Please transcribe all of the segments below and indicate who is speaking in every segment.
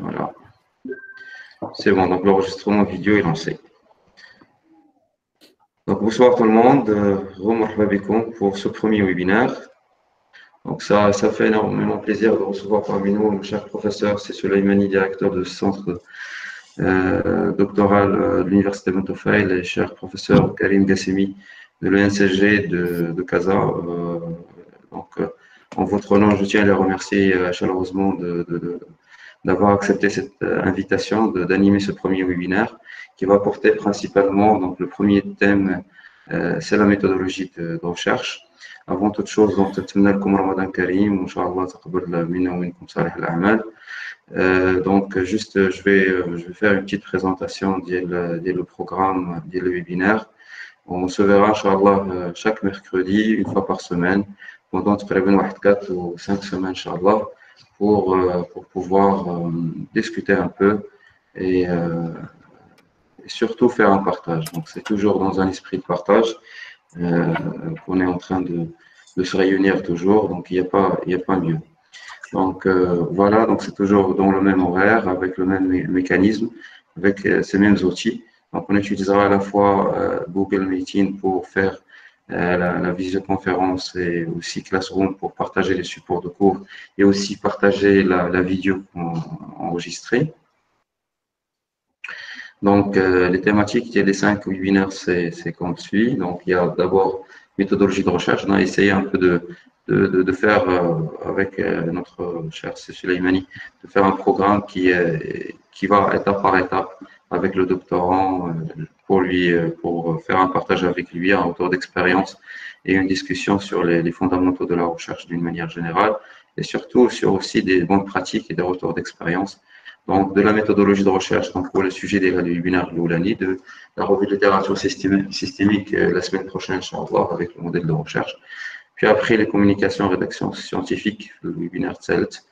Speaker 1: Voilà. C'est bon, donc l'enregistrement vidéo est lancé. Donc bonsoir tout le monde, remerciement bikoum pour ce premier webinaire. Donc ça fait énormément plaisir de recevoir parmi nous mon cher professeur, c'est Souleymani, directeur du centre doctoral de l'Université Montefail, et cher professeur Karim Gassemi de l'ENCG de Casa. En votre nom, je tiens à les remercier chaleureusement d'avoir accepté cette invitation d'animer ce premier webinaire qui va porter principalement, donc le premier thème, c'est la méthodologie de recherche. Avant toute chose, donc, comme Ramadan Karim, Inch'Allah, taqabbal minna wa minkum salih al-a'mal. Donc, juste, je vais faire une petite présentation le programme, le webinaire. On se verra, Inch'Allah, chaque mercredi, une fois par semaine, pendant 4 ou 5 semaines, Inch'Allah, pour pouvoir discuter un peu et surtout faire un partage. Donc, c'est toujours dans un esprit de partage qu'on est en train de se réunir toujours, donc il n'y a pas mieux. Donc voilà, donc c'est toujours dans le même horaire, avec le même mécanisme, avec ces mêmes outils. Donc on utilisera à la fois Google Meeting pour faire la visioconférence et aussi Classroom pour partager les supports de cours et aussi partager la vidéo enregistrée. Donc les thématiques, il y a les 5 webinaires, c'est comme suit. Donc il y a d'abord méthodologie de recherche. On a essayé un peu de faire avec notre cher Souleymani, de faire un programme qui va étape par étape avec le doctorant pour faire un partage avec lui, un retour d'expérience et une discussion sur les fondamentaux de la recherche d'une manière générale et surtout sur aussi des bonnes pratiques et des retours d'expérience. Donc, de la méthodologie de recherche, donc pour le sujet des webinaires de l'année, de la revue de littérature systémique la semaine prochaine, Inch'Allah, avec le modèle de recherche. Puis après, les communications, rédaction scientifique, le webinaire CELT.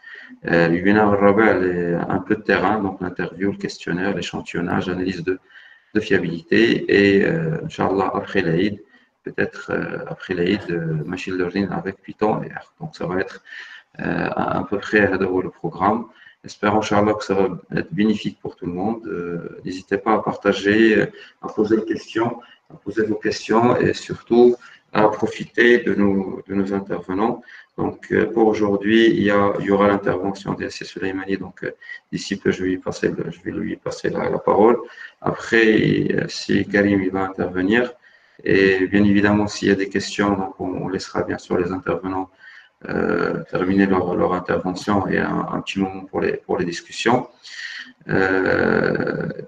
Speaker 1: Le webinaire Rabel, un peu de terrain, donc l'interview, le questionnaire, l'échantillonnage, l'analyse de fiabilité. Et Inch'Allah, après l'Aïd, peut-être après l'Aïd, machine learning avec Python et R. Donc, ça va être à peu près le programme. Espérons, Inch'Allah, que ça va être bénéfique pour tout le monde. N'hésitez pas à partager, à poser des questions, à poser vos questions et surtout à profiter de nos intervenants. Donc, pour aujourd'hui, il y aura l'intervention d'Yasser Souleymani. Donc, d'ici peu, je vais lui passer la parole. Après, si Karim il va intervenir, et bien évidemment, s'il y a des questions, donc on laissera bien sûr les intervenants terminer leur intervention et un petit moment pour les discussions.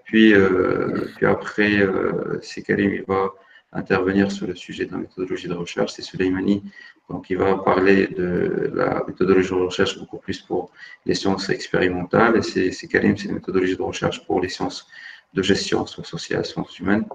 Speaker 1: Puis après, c'est Karim il va intervenir sur le sujet de la méthodologie de recherche. C'est Souleymani, donc il va parler de la méthodologie de recherche beaucoup plus pour les sciences expérimentales. Et c'est Karim, c'est la méthodologie de recherche pour les sciences de gestion, sciences sociales, sciences humaines.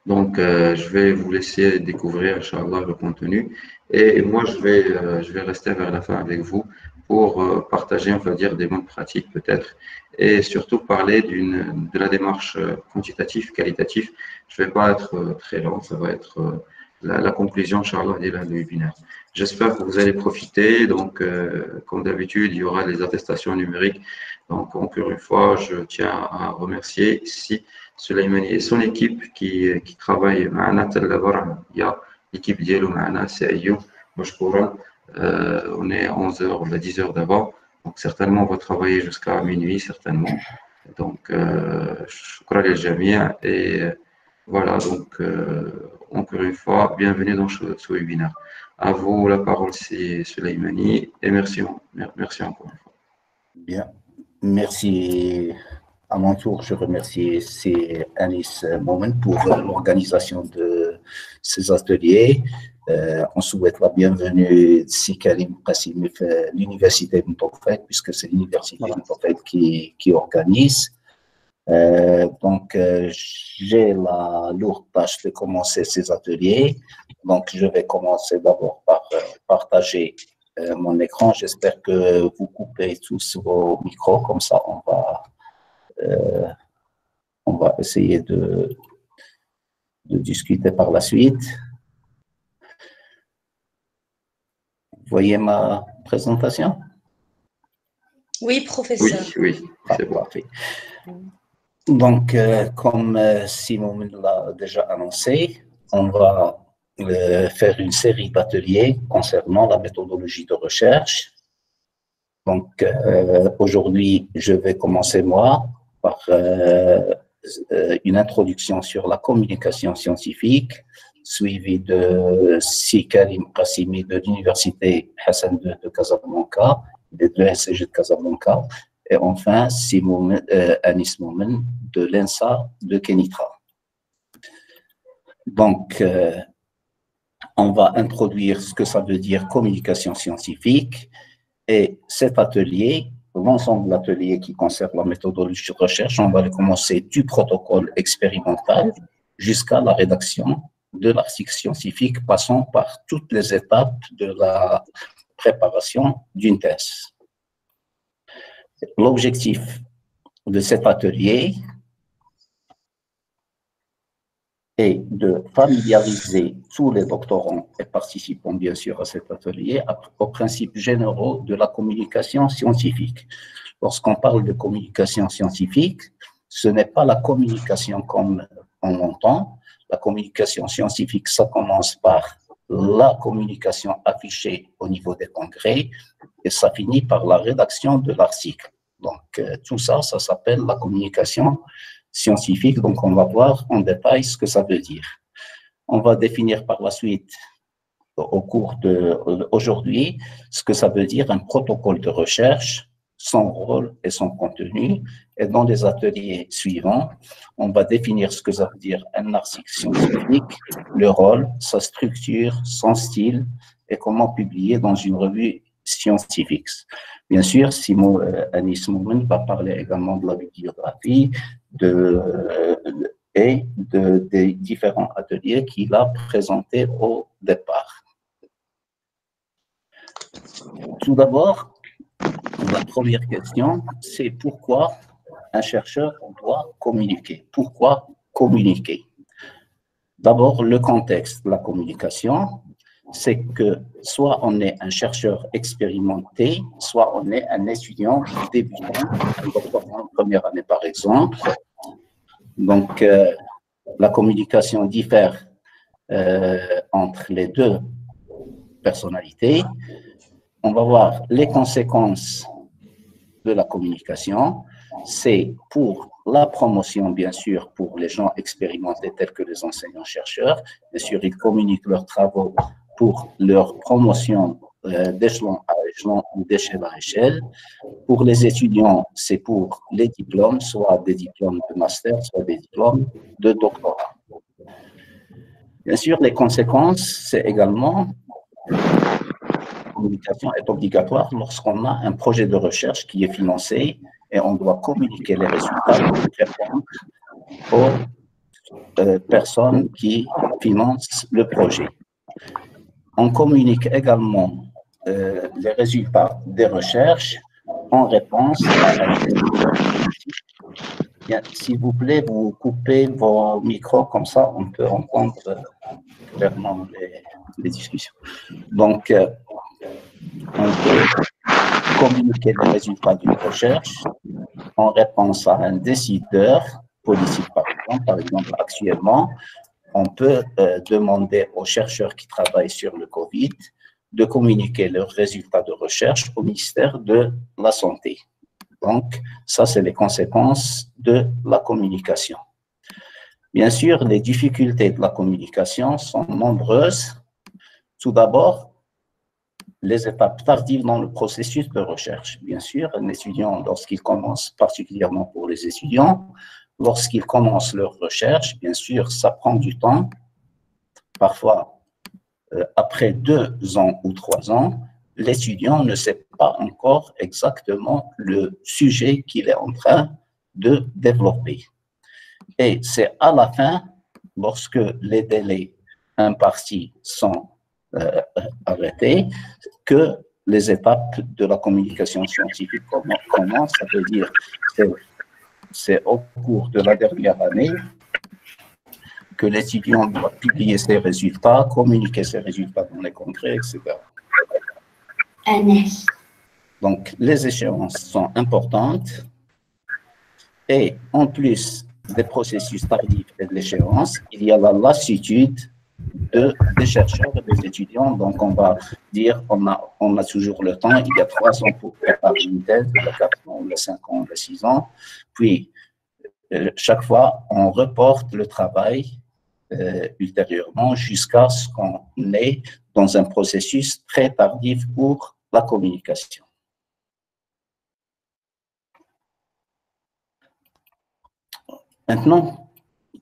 Speaker 1: Donc, je vais vous laisser découvrir, Inch'Allah, le contenu. Et moi, je vais rester vers la fin avec vous pour partager, on va dire, des bonnes pratiques peut-être, et surtout parler de la démarche quantitative, qualitative. Je ne vais pas être très long, ça va être la conclusion, Inch'Allah, du webinaire. J'espère que vous allez profiter. Donc, comme d'habitude, il y aura les attestations numériques. Donc, encore une fois, je tiens à remercier ici Souleymani et son équipe qui travaille معنا حتى لدابا. Il y a l'équipe ديالو معنا سي أيوب مشكورا. On est 11 heures ou 10 heures d'avant, donc certainement on va travailler jusqu'à minuit certainement. Donc شكرا للجميع et voilà, donc encore une fois bienvenue dans ce webinaire. À vous la parole, c'est Souleymani, et merci encore une fois.
Speaker 2: Bien, merci. À mon tour, je remercie Anis Moment pour l'organisation de ces ateliers. On souhaite la bienvenue si Karim Qassimi fait l'université de Montpellier, puisque c'est l'université de Montpellier qui organise. Donc, j'ai la lourde tâche de commencer ces ateliers. Donc, je vais commencer d'abord par partager mon écran. J'espère que vous coupez tous vos micros, comme ça on va essayer de discuter par la suite. Vous voyez ma présentation?
Speaker 3: Oui, professeur.
Speaker 1: Oui, c'est bon.
Speaker 2: Parfait. Donc, comme Simon l'a déjà annoncé, on va faire une série d'ateliers concernant la méthodologie de recherche. Donc, aujourd'hui, je vais commencer, moi, par une introduction sur la communication scientifique, suivie de Karim Qassimi de l'Université Hassan II de Casablanca, de l'ESCG de Casablanca, et enfin Anis Moumen de l'ENSA de Kenitra. Donc, on va introduire ce que ça veut dire communication scientifique, et cet atelier, l'ensemble de l'atelier qui concerne la méthodologie de recherche, on va le commencer du protocole expérimental jusqu'à la rédaction de l'article scientifique, passant par toutes les étapes de la préparation d'une thèse. L'objectif de cet atelier est de familiariser tous les doctorants et participants, bien sûr, à cet atelier aux principes généraux de la communication scientifique. Lorsqu'on parle de communication scientifique, ce n'est pas la communication comme on l'entend. La communication scientifique, ça commence par la communication affichée au niveau des congrès et ça finit par la rédaction de l'article. Donc, tout ça, ça s'appelle la communication scientifique. Donc, on va voir en détail ce que ça veut dire. On va définir par la suite, au cours d'aujourd'hui, ce que ça veut dire un protocole de recherche, son rôle et son contenu. Et dans les ateliers suivants, on va définir ce que ça veut dire un article scientifique, le rôle, sa structure, son style et comment publier dans une revue scientifique. Bien sûr, Anis Moumen va parler également de la bibliographie et des différents ateliers qu'il a présentés au départ. Tout d'abord, la première question, c'est pourquoi un chercheur doit communiquer? Pourquoi communiquer? D'abord, le contexte de la communication, c'est que soit on est un chercheur expérimenté, soit on est un étudiant débutant, un doctorant en première année par exemple. Donc, la communication diffère entre les deux personnalités. On va voir les conséquences de la communication. C'est pour la promotion, bien sûr, pour les gens expérimentés tels que les enseignants-chercheurs. Bien sûr, ils communiquent leurs travaux pour leur promotion d'échelon à échelon ou d'échelle à échelle. Pour les étudiants, c'est pour les diplômes, soit des diplômes de master, soit des diplômes de doctorat. Bien sûr, les conséquences, c'est également la communication est obligatoire lorsqu'on a un projet de recherche qui est financé et on doit communiquer les résultats pour répondre aux personnes qui financent le projet. On communique également les résultats des recherches en réponse à la Bien, s'il vous plaît, vous coupez vos micros, comme ça on peut entendre clairement les discussions. Donc, on peut communiquer les résultats d'une recherche en réponse à un décideur politique, par exemple, actuellement, on peut demander aux chercheurs qui travaillent sur le Covid de communiquer leurs résultats de recherche au ministère de la Santé. Donc, ça, c'est les conséquences de la communication. Bien sûr, les difficultés de la communication sont nombreuses. Tout d'abord, les étapes tardives dans le processus de recherche. Bien sûr, un étudiant, lorsqu'il commence, particulièrement pour les étudiants, lorsqu'ils commencent leur recherche, bien sûr, ça prend du temps. Parfois, après 2 ans ou 3 ans, l'étudiant ne sait pas encore exactement le sujet qu'il est en train de développer. Et c'est à la fin, lorsque les délais impartis sont arrêtés, que les étapes de la communication scientifique commencent. Ça veut dire que c'est au cours de la dernière année que l'étudiant doit publier ses résultats, communiquer ses résultats dans les congrès, etc. Donc, les échéances sont importantes et en plus des processus tardifs et de l'échéance, il y a la lassitude des chercheurs et des étudiants. Donc, on va dire on a toujours le temps, il y a 3 ans pour préparer une thèse, il y a 4 ans, il y a 5 ans, il y a 6 ans. Puis, chaque fois, on reporte le travail ultérieurement jusqu'à ce qu'on est dans un processus très tardif pour la communication. Maintenant,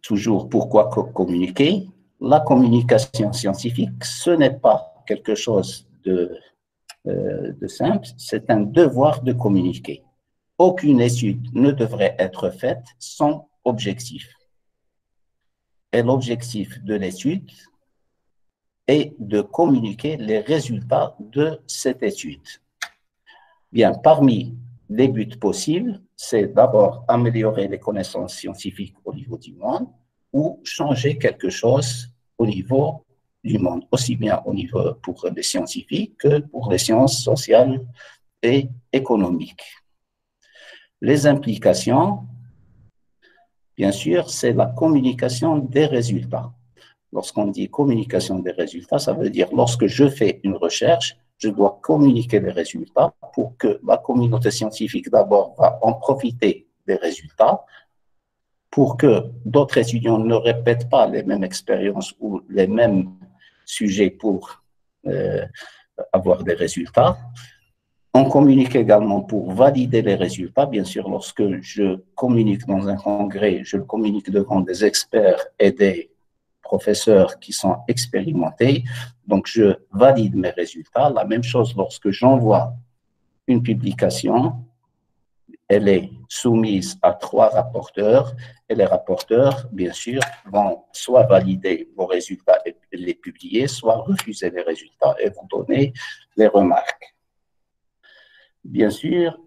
Speaker 2: toujours pourquoi communiquer? La communication scientifique, ce n'est pas quelque chose de simple, c'est un devoir de communiquer. Aucune étude ne devrait être faite sans objectif. Et l'objectif de l'étude est de communiquer les résultats de cette étude. Bien, parmi les buts possibles, c'est d'abord améliorer les connaissances scientifiques au niveau du monde ou changer quelque chose au niveau du monde, aussi bien au niveau pour les scientifiques que pour les sciences sociales et économiques. Les implications, bien sûr, c'est la communication des résultats. Lorsqu'on dit communication des résultats, ça veut dire lorsque je fais une recherche, je dois communiquer les résultats pour que la communauté scientifique d'abord va en profiter des résultats, pour que d'autres étudiants ne répètent pas les mêmes expériences ou les mêmes sujets pour avoir des résultats. On communique également pour valider les résultats. Bien sûr, lorsque je communique dans un congrès, je communique devant des experts et des professeurs qui sont expérimentés. Donc, je valide mes résultats. La même chose lorsque j'envoie une publication, elle est soumise à 3 rapporteurs et les rapporteurs, bien sûr, vont soit valider vos résultats et les publier, soit refuser les résultats et vous donner les remarques. Bien sûr,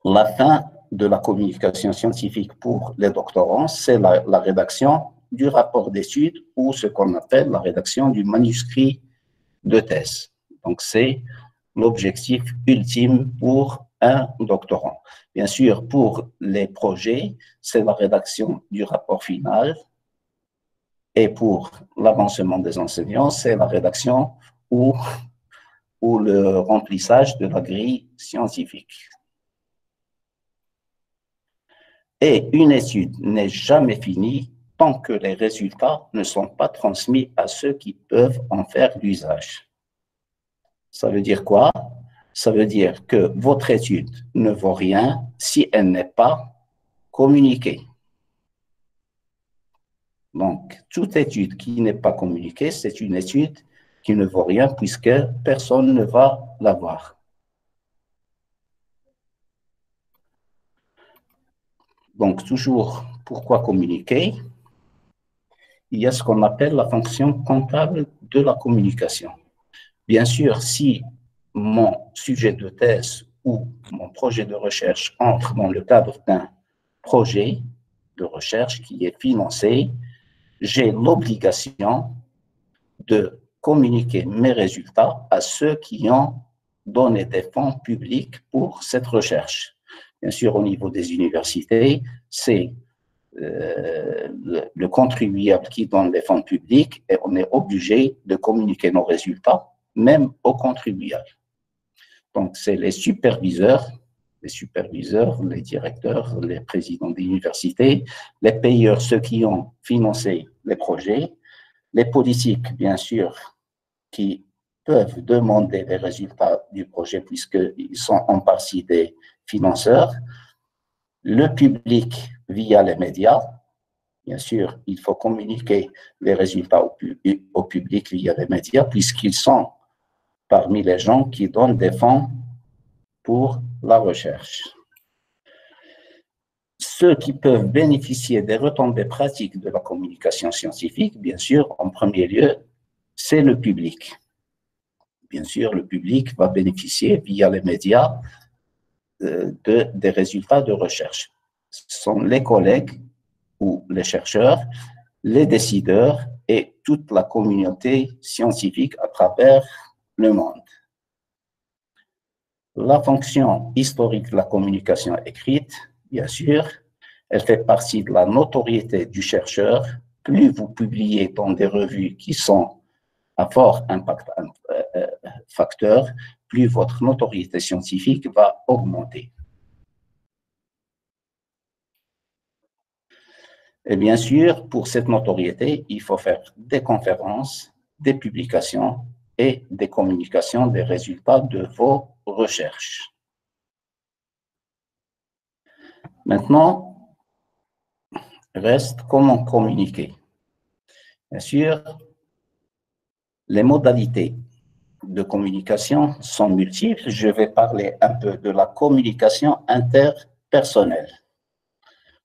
Speaker 2: la fin de la communication scientifique pour les doctorants, c'est la rédaction du rapport d'étude ou ce qu'on appelle la rédaction du manuscrit de thèse. Donc, c'est l'objectif ultime pour un doctorant. Bien sûr, pour les projets, c'est la rédaction du rapport final et pour l'avancement des enseignants, c'est la rédaction ou le remplissage de la grille scientifique. Et une étude n'est jamais finie tant que les résultats ne sont pas transmis à ceux qui peuvent en faire l'usage. Ça veut dire quoi? Ça veut dire que votre étude ne vaut rien si elle n'est pas communiquée. Donc, toute étude qui n'est pas communiquée, c'est une étude qui ne vaut rien puisque personne ne va la voir. Donc, toujours, pourquoi communiquer? Il y a ce qu'on appelle la fonction comptable de la communication. Bien sûr, si mon sujet de thèse ou mon projet de recherche entre dans le cadre d'un projet de recherche qui est financé, j'ai l'obligation de communiquer mes résultats à ceux qui ont donné des fonds publics pour cette recherche. Bien sûr, au niveau des universités, c'est le contribuable qui donne les fonds publics et on est obligé de communiquer nos résultats, même aux contribuables. Donc, c'est les superviseurs, les directeurs, les présidents d'université, les payeurs, ceux qui ont financé les projets, les politiques, bien sûr, qui peuvent demander les résultats du projet puisqu'ils sont en partie des financeurs, le public via les médias. Bien sûr, il faut communiquer les résultats au public via les médias puisqu'ils sont parmi les gens qui donnent des fonds pour la recherche. Ceux qui peuvent bénéficier des retombées pratiques de la communication scientifique, bien sûr, en premier lieu, c'est le public. Bien sûr, le public va bénéficier via les médias des résultats de recherche. Ce sont les collègues ou les chercheurs, les décideurs et toute la communauté scientifique à travers le monde. La fonction historique de la communication écrite, bien sûr, elle fait partie de la notoriété du chercheur. Plus vous publiez dans des revues qui sont à fort impact facteur, plus votre notoriété scientifique va augmenter. Et bien sûr, pour cette notoriété, il faut faire des conférences, des publications et des communications des résultats de vos recherches. Maintenant, reste comment communiquer. Bien sûr, les modalités de communication sont multiples. Je vais parler un peu de la communication interpersonnelle.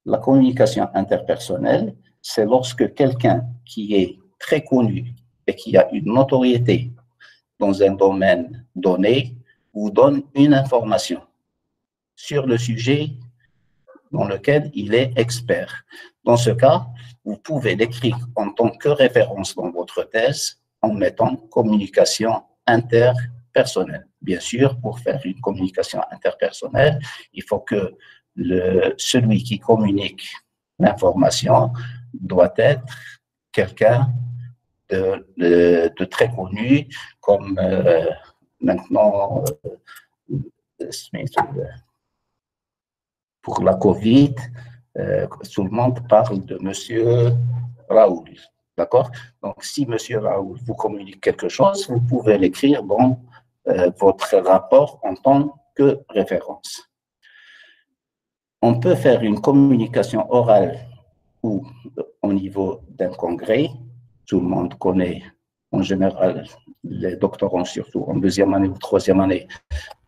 Speaker 2: La communication interpersonnelle, c'est lorsque quelqu'un qui est très connu et qui a une notoriété dans un domaine donné vous donne une information sur le sujet dans lequel il est expert. Dans ce cas, vous pouvez l'écrire en tant que référence dans votre thèse en mettant communication interpersonnelle. Bien sûr, pour faire une communication interpersonnelle, il faut que celui qui communique l'information doit être quelqu'un de très connu, comme maintenant, pour la COVID, tout le monde parle de Monsieur Raoul. D'accord? Donc, si Monsieur Raoul vous communique quelque chose, vous pouvez l'écrire dans votre rapport en tant que référence. On peut faire une communication orale ou au niveau d'un congrès. Tout le monde connaît, en général, les doctorants, surtout en deuxième année ou troisième année,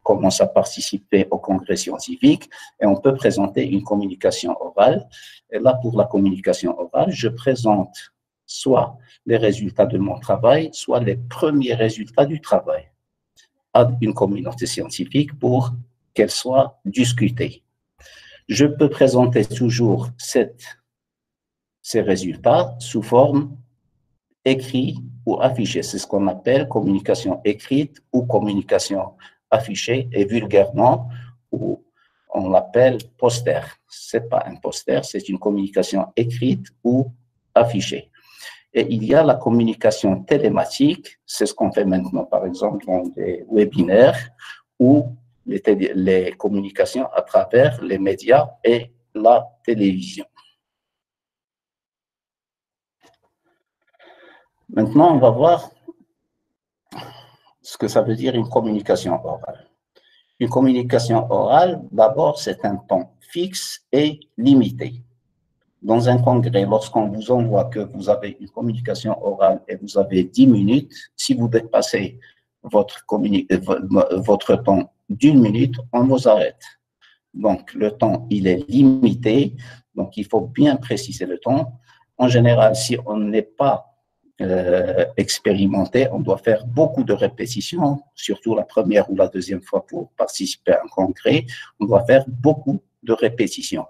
Speaker 2: commencent à participer au congrès scientifique et on peut présenter une communication orale. Et là, pour la communication orale, je présente soit les résultats de mon travail, soit les premiers résultats du travail à une communauté scientifique pour qu'elle soit discutée. Je peux présenter toujours ces résultats sous forme écrite ou affichée. C'est ce qu'on appelle communication écrite ou communication affichée, et vulgairement, on l'appelle poster. Ce n'est pas un poster, c'est une communication écrite ou affichée. Et il y a la communication télématique, c'est ce qu'on fait maintenant, par exemple, dans des webinaires ou les communications à travers les médias et la télévision. Maintenant, on va voir ce que ça veut dire une communication orale. Une communication orale, d'abord, c'est un temps fixe et limité. Dans un congrès, lorsqu'on vous envoie que vous avez une communication orale et vous avez 10 minutes, si vous dépassez votre temps d'1 minute, on vous arrête. Donc, le temps, il est limité, donc il faut bien préciser le temps. En général, si on n'est pas expérimenté, on doit faire beaucoup de répétitions, surtout la première ou la deuxième fois pour participer à un congrès, on doit faire beaucoup de répétitions.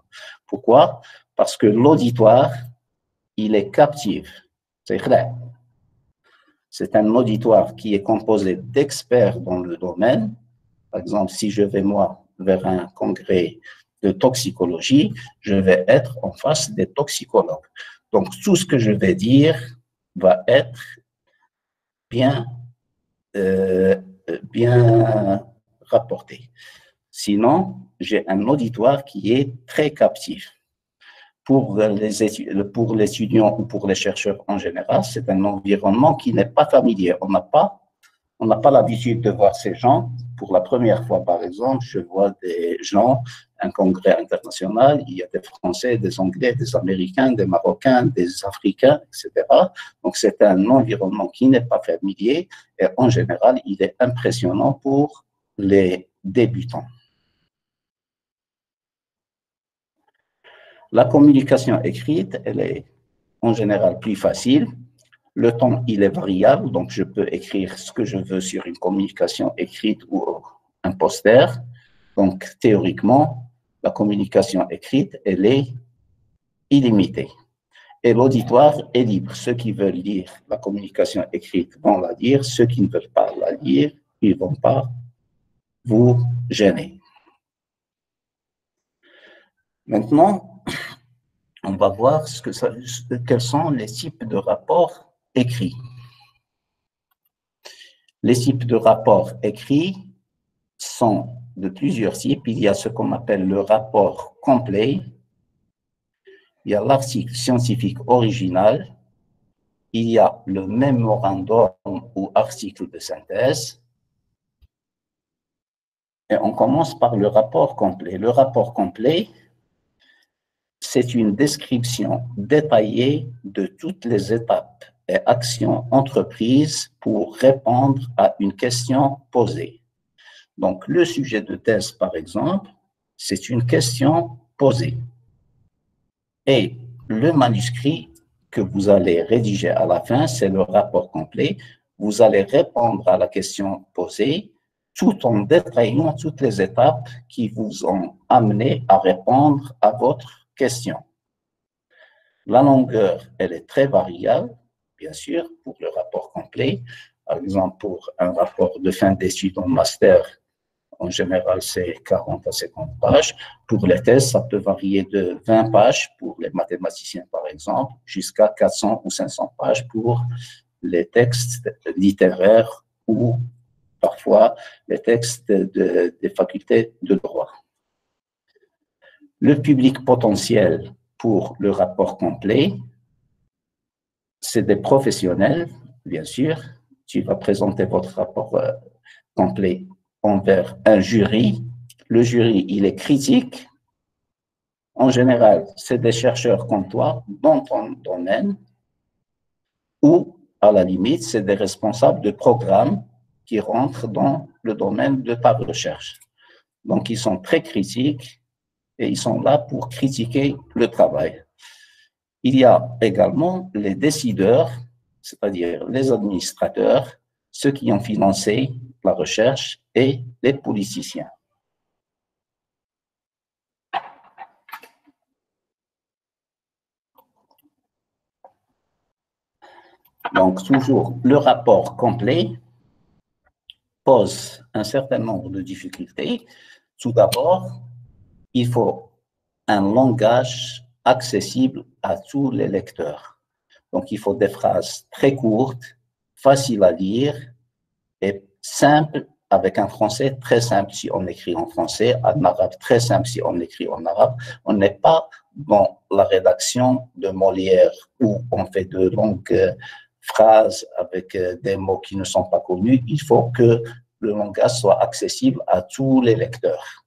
Speaker 2: Pourquoi? Parce que l'auditoire, il est captif, c'est clair. C'est un auditoire qui est composé d'experts dans le domaine. Par exemple, si je vais moi vers un congrès de toxicologie, je vais être en face des toxicologues. Donc, tout ce que je vais dire va être bien rapporté. Sinon, j'ai un auditoire qui est très captif. Pour l'étudiant ou pour les chercheurs en général, c'est un environnement qui n'est pas familier. On n'a pas l'habitude de voir ces gens. Pour la première fois, par exemple, je vois des gens, un congrès international, il y a des Français, des Anglais, des Américains, des Marocains, des Africains, etc. Donc, c'est un environnement qui n'est pas familier et en général, il est impressionnant pour les débutants. La communication écrite, elle est en général plus facile. Le temps, il est variable, donc je peux écrire ce que je veux sur une communication écrite ou un poster. Donc, théoriquement, la communication écrite, elle est illimitée. Et l'auditoire est libre. Ceux qui veulent lire la communication écrite vont la lire. Ceux qui ne veulent pas la lire, ils ne vont pas vous gêné. Maintenant, on va voir quels sont les types de rapports écrits. Les types de rapports écrits sont de plusieurs types. Il y a ce qu'on appelle le rapport complet, il y a l'article scientifique original, il y a le mémorandum ou article de synthèse, et on commence par le rapport complet. Le rapport complet, c'est une description détaillée de toutes les étapes et actions entreprises pour répondre à une question posée. Donc, le sujet de thèse, par exemple, c'est une question posée. Et le manuscrit que vous allez rédiger à la fin, c'est le rapport complet. Vous allez répondre à la question posée tout en détaillant toutes les étapes qui vous ont amené à répondre à votre question. La longueur, elle est très variable, bien sûr, pour le rapport complet. Par exemple, pour un rapport de fin d'études en master, en général, c'est 40 à 50 pages. Pour les thèses, ça peut varier de 20 pages pour les mathématiciens, par exemple, jusqu'à 400 ou 500 pages pour les textes littéraires ou parfois les textes des facultés de droit. Le public potentiel pour le rapport complet, c'est des professionnels, bien sûr. Tu vas présenter votre rapport complet envers un jury. Le jury, il est critique. En général, c'est des chercheurs comme toi dans ton domaine ou, à la limite, c'est des responsables de programmes qui rentrent dans le domaine de ta recherche. Donc, ils sont très critiques et ils sont là pour critiquer le travail. Il y a également les décideurs, c'est-à-dire les administrateurs, ceux qui ont financé la recherche et les politiciens. Donc, toujours, le rapport complet pose un certain nombre de difficultés. Tout d'abord, il faut un langage accessible à tous les lecteurs. Donc, il faut des phrases très courtes, faciles à lire et simples, avec un français très simple si on écrit en français, un arabe très simple si on écrit en arabe. On n'est pas dans la rédaction de Molière où on fait de longues phrases avec des mots qui ne sont pas connus. Il faut que le langage soit accessible à tous les lecteurs.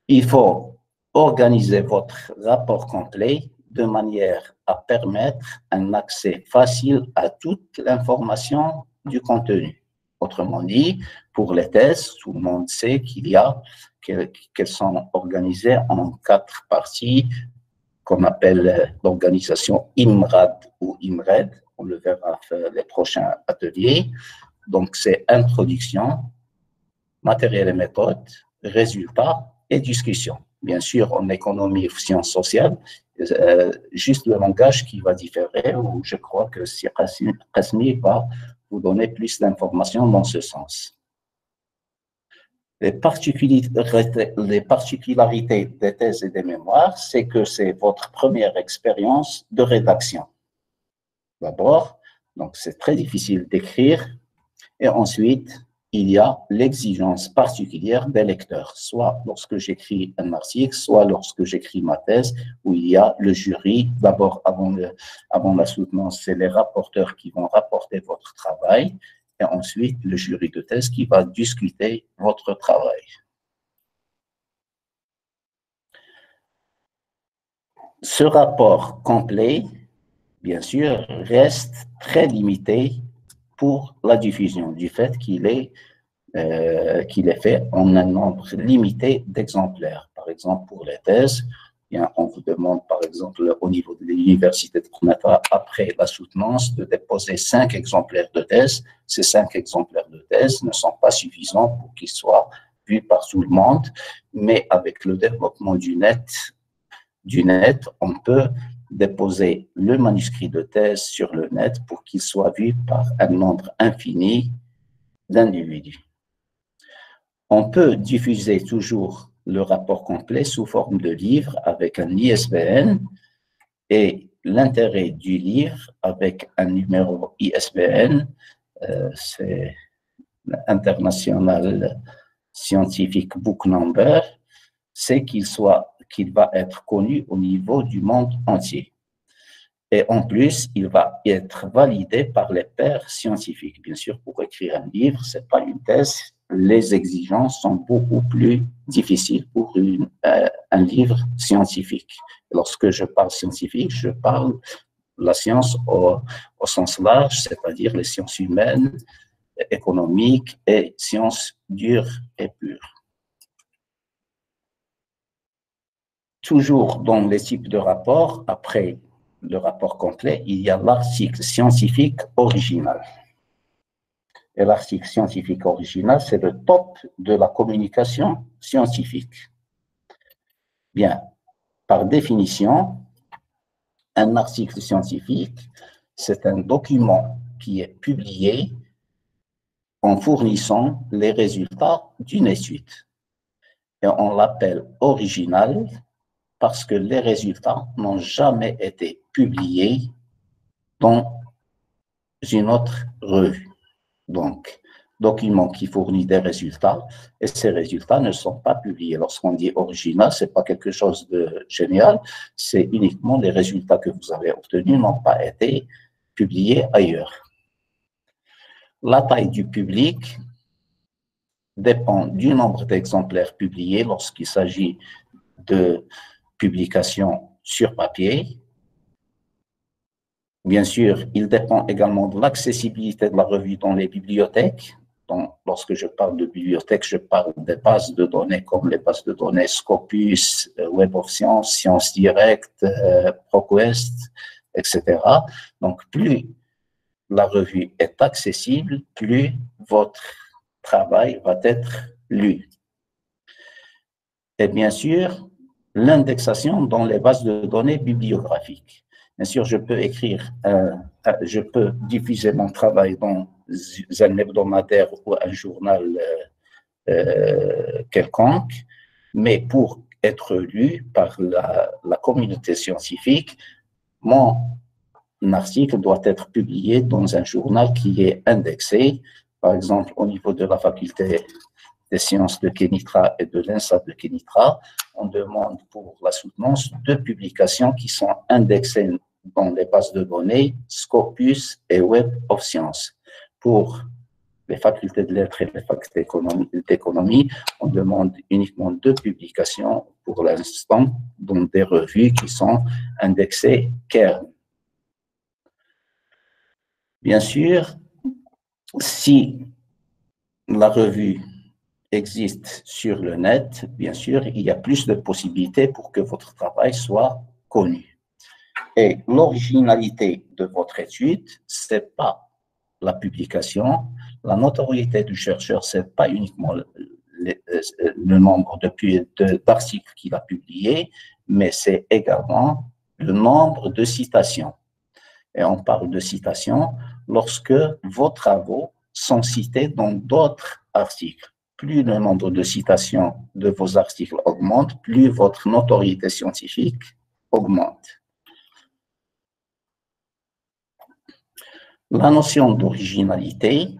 Speaker 2: Il faut organiser votre rapport complet de manière à permettre un accès facile à toute l'information du contenu. Autrement dit, pour les thèses, tout le monde sait qu'elles sont organisées en 4 parties qu'on appelle l'organisation IMRAD ou IMRED. On le verra les prochains ateliers. Donc, c'est introduction, matériel et méthode, résultats et discussion. Bien sûr, en économie ou sciences sociales, juste le langage qui va différer, ou je crois que Qasmi va vous donner plus d'informations dans ce sens. Les particularités des thèses et des mémoires, c'est que c'est votre première expérience de rédaction. D'abord, donc c'est très difficile d'écrire, et ensuite, il y a l'exigence particulière des lecteurs, soit lorsque j'écris un article, soit lorsque j'écris ma thèse, où il y a le jury. D'abord, avant la soutenance, c'est les rapporteurs qui vont rapporter votre travail, et ensuite le jury de thèse qui va discuter votre travail. Ce rapport complet, bien sûr, reste très limité pour la diffusion, du fait qu'il est fait en un nombre limité d'exemplaires. Par exemple, pour les thèses, on vous demande, par exemple, au niveau de l'université de Koumata, après la soutenance, de déposer 5 exemplaires de thèse. Ces 5 exemplaires de thèse ne sont pas suffisants pour qu'ils soient vus par tout le monde, mais avec le développement du net, on peut déposer le manuscrit de thèse sur le net pour qu'il soit vu par un nombre infini d'individus. On peut diffuser toujours le rapport complet sous forme de livre avec un ISBN et l'intérêt du livre avec un numéro ISBN, c'est International Scientific Book Number, c'est qu'il va être connu au niveau du monde entier. Et en plus, il va être validé par les pairs scientifiques. Bien sûr, pour écrire un livre, ce n'est pas une thèse. Les exigences sont beaucoup plus difficiles pour un livre scientifique. Lorsque je parle scientifique, je parle de la science au sens large, c'est-à-dire les sciences humaines, économiques et sciences dures et pures. Toujours dans les types de rapports, après le rapport complet, il y a l'article scientifique original. Et l'article scientifique original, c'est le top de la communication scientifique. Bien, par définition, un article scientifique, c'est un document qui est publié en fournissant les résultats d'une étude. Et on l'appelle original parce que les résultats n'ont jamais été publiés dans une autre revue. Donc, document qui fournit des résultats, et ces résultats ne sont pas publiés. Lorsqu'on dit original, ce n'est pas quelque chose de génial, c'est uniquement les résultats que vous avez obtenus n'ont pas été publiés ailleurs. La taille du public dépend du nombre d'exemplaires publiés lorsqu'il s'agit de publications sur papier. Bien sûr, il dépend également de l'accessibilité de la revue dans les bibliothèques. Donc, lorsque je parle de bibliothèque, je parle des bases de données comme les bases de données Scopus, Web of Science, Science Direct, ProQuest, etc. Donc, plus la revue est accessible, plus votre travail va être lu. Et bien sûr, l'indexation dans les bases de données bibliographiques. Bien sûr, je peux diffuser mon travail dans un hebdomadaire ou un journal quelconque, mais pour être lu par la communauté scientifique, mon article doit être publié dans un journal qui est indexé. Par exemple, au niveau de la faculté des sciences de Kenitra et de l'INSA de Kenitra, on demande pour la soutenance 2 publications qui sont indexées dans les bases de données Scopus et Web of Science. Pour les facultés de lettres et les facultés d'économie, on demande uniquement 2 publications pour l'instant dans des revues qui sont indexées Kern. Bien sûr, si la revue existe sur le net, bien sûr, il y a plus de possibilités pour que votre travail soit connu. Et l'originalité de votre étude, ce n'est pas la publication. La notoriété du chercheur, ce n'est pas uniquement le nombre d'articles qu'il a publiés, mais c'est également le nombre de citations. Et on parle de citations lorsque vos travaux sont cités dans d'autres articles. Plus le nombre de citations de vos articles augmente, plus votre notoriété scientifique augmente. La notion d'originalité,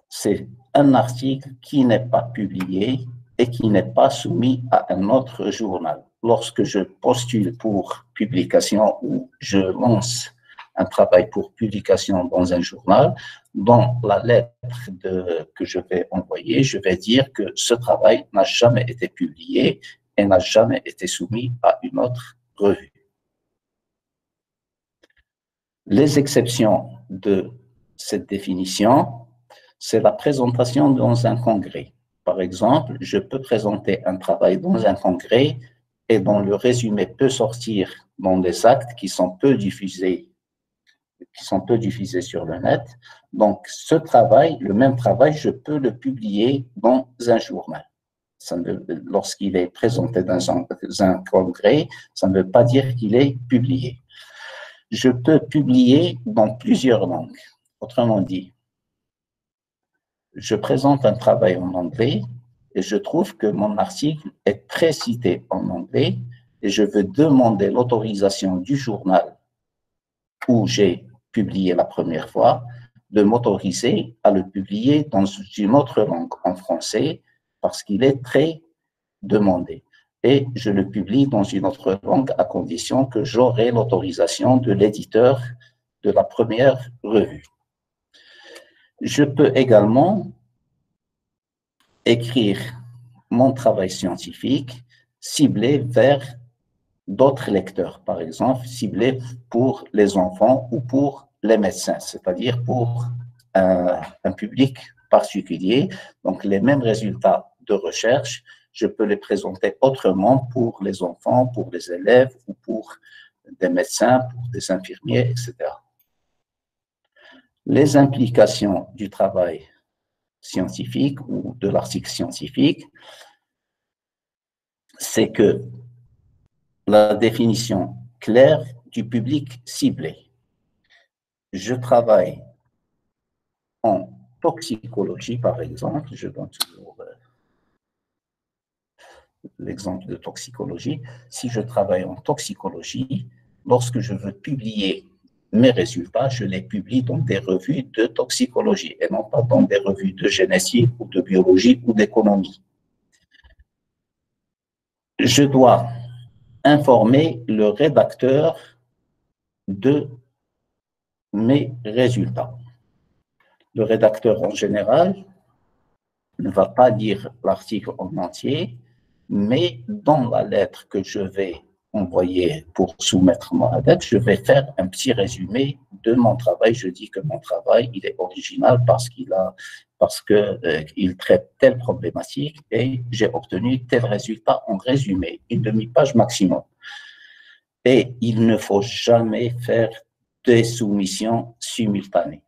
Speaker 2: c'est un article qui n'est pas publié et qui n'est pas soumis à un autre journal. Lorsque je postule pour publication ou je lance un travail pour publication dans un journal, dans la lettre que je vais envoyer, je vais dire que ce travail n'a jamais été publié et n'a jamais été soumis à une autre revue. Les exceptions de cette définition, c'est la présentation dans un congrès. Par exemple, je peux présenter un travail dans un congrès et dont le résumé peut sortir dans des actes qui sont peu diffusés sur le net. Donc, ce travail, le même travail, je peux le publier dans un journal. Lorsqu'il est présenté dans un congrès, ça ne veut pas dire qu'il est publié. Je peux publier dans plusieurs langues. Autrement dit, je présente un travail en anglais et je trouve que mon article est très cité en anglais et je veux demander l'autorisation du journal où j'ai publié la première fois de m'autoriser à le publier dans une autre langue, en français, parce qu'il est très demandé. Et je le publie dans une autre langue à condition que j'aurai l'autorisation de l'éditeur de la première revue. Je peux également écrire mon travail scientifique ciblé vers d'autres lecteurs, par exemple, ciblé pour les enfants ou pour les médecins, c'est-à-dire pour un public particulier. Donc, les mêmes résultats de recherche, je peux les présenter autrement pour les enfants, pour les élèves ou pour des médecins, pour des infirmiers, etc. Les implications du travail scientifique ou de l'article scientifique, c'est que la définition claire du public ciblé. Je travaille en toxicologie, par exemple, je donne toujours l'exemple de toxicologie. Si je travaille en toxicologie, lorsque je veux publier mes résultats, je les publie dans des revues de toxicologie et non pas dans des revues de génétique ou de biologie ou d'économie. Je dois informer le rédacteur de mes résultats. Le rédacteur en général ne va pas lire l'article en entier, mais dans la lettre que je vais envoyer pour soumettre ma lettre, je vais faire un petit résumé de mon travail. Je dis que mon travail, il est original parce qu'il traite telle problématique et j'ai obtenu tel résultat en résumé, une demi-page maximum. Et il ne faut jamais faire des soumissions simultanées.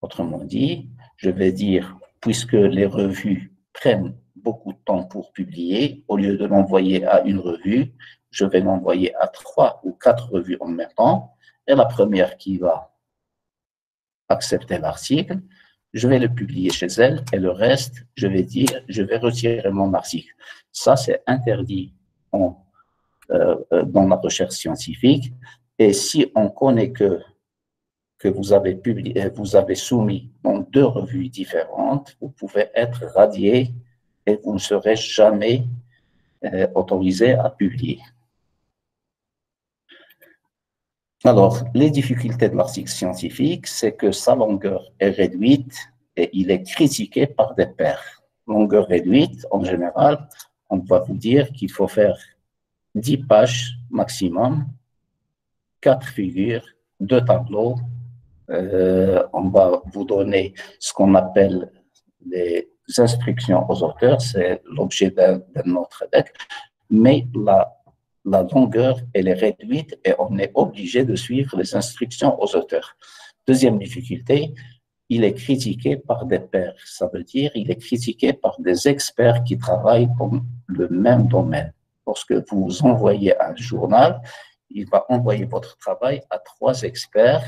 Speaker 2: Autrement dit, je vais dire, puisque les revues prennent beaucoup de temps pour publier, au lieu de l'envoyer à une revue, je vais l'envoyer à 3 ou 4 revues en même temps, et la première qui va accepter l'article, je vais le publier chez elle, et le reste, je vais dire, je vais retirer mon article. Ça, c'est interdit dans la recherche scientifique, et si on connaît que vous avez soumis dans 2 revues différentes, vous pouvez être radié et vous ne serez jamais autorisé à publier. Alors, les difficultés de l'article scientifique, c'est que sa longueur est réduite et il est critiqué par des pairs. Longueur réduite, en général, on va vous dire qu'il faut faire 10 pages maximum, 4 figures, 2 tableaux. On va vous donner ce qu'on appelle les instructions aux auteurs, c'est l'objet d'un autre deck, mais la longueur, elle est réduite et on est obligé de suivre les instructions aux auteurs. Deuxième difficulté, il est critiqué par des pairs, ça veut dire il est critiqué par des experts qui travaillent dans le même domaine. Lorsque vous envoyez un journal, il va envoyer votre travail à 3 experts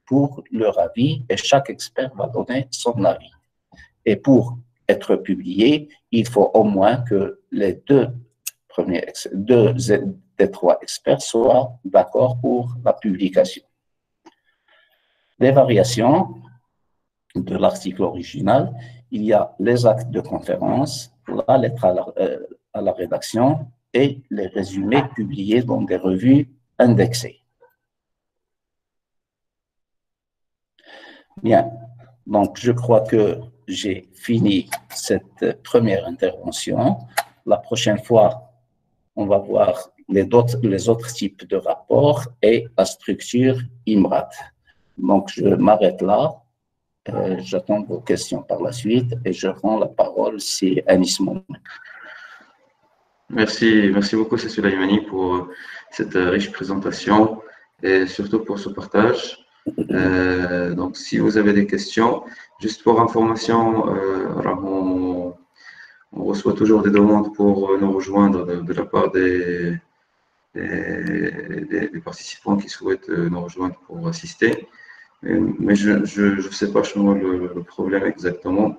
Speaker 2: pour leur avis et chaque expert va donner son avis. Et pour être publié, il faut au moins que les deux des 3 experts soient d'accord pour la publication. Les variations de l'article original, il y a les actes de conférence, la lettre à la rédaction et les résumés publiés dans des revues indexées. Bien, donc je crois que j'ai fini cette première intervention. La prochaine fois, on va voir les autres types de rapports et la structure IMRAD. Donc, je m'arrête là. J'attends vos questions par la suite et je rends la parole à Anis Mohamed.
Speaker 1: Merci beaucoup, c'est Soulaïmani, pour cette riche présentation et surtout pour ce partage. Donc, si vous avez des questions, juste pour information, on reçoit toujours des demandes pour nous rejoindre de la part des participants qui souhaitent nous rejoindre pour assister. Mais je ne sais pas le problème exactement,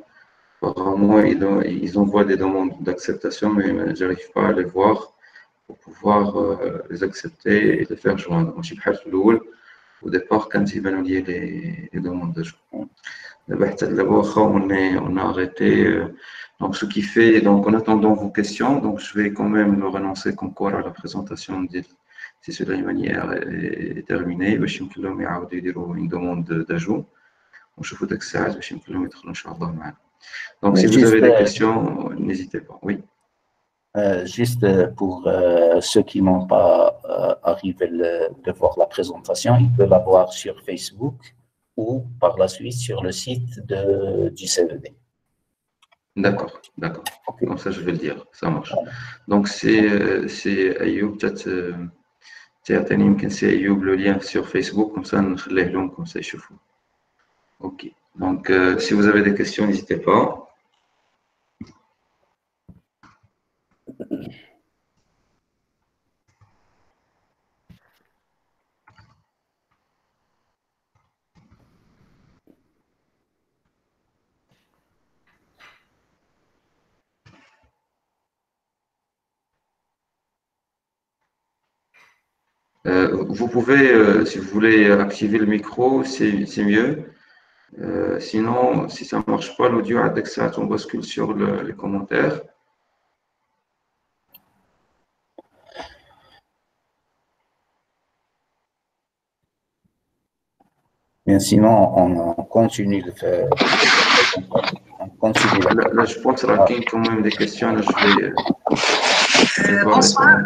Speaker 1: apparemment, ils envoient des demandes d'acceptation, mais je n'arrive pas à les voir pour pouvoir les accepter et les faire joindre. Je suis au départ, quand ils veulent lier les demandes de joindre. D'abord, on a arrêté. Donc, ce qui fait, donc, en attendant vos questions, donc, je vais quand même le renoncer concours à la présentation de si cela est terminé. باش يمكن لهم يعاودوا يديروا une demande d'ajout. ونشوفوا داك الساعات باش يمكن لهم يدخلوا إن شاء الله معنا. Donc, si vous avez des questions, n'hésitez pas. Oui.
Speaker 2: Juste pour ceux qui n'ont pas arrivé de voir la présentation, ils peuvent la voir sur Facebook ou par la suite sur le site du CVD.
Speaker 1: D'accord, d'accord. Okay. Comme ça, je vais le dire, ça marche. Donc, c'est Ayoub, peut-être, c'est Ayoub le lien sur Facebook, comme ça, نخليه لهم, comme ça, يشوفوا. Ok. Donc, si vous avez des questions, n'hésitez pas. Vous pouvez, si vous voulez, activer le micro, c'est mieux. Sinon, si ça ne marche pas, l'audio, avec ça, on bascule sur les commentaires.
Speaker 2: Bien, sinon, on continue de faire. On continue.
Speaker 1: Là, je pense qu'il y a quand même des questions. Là, je vais
Speaker 3: bonsoir.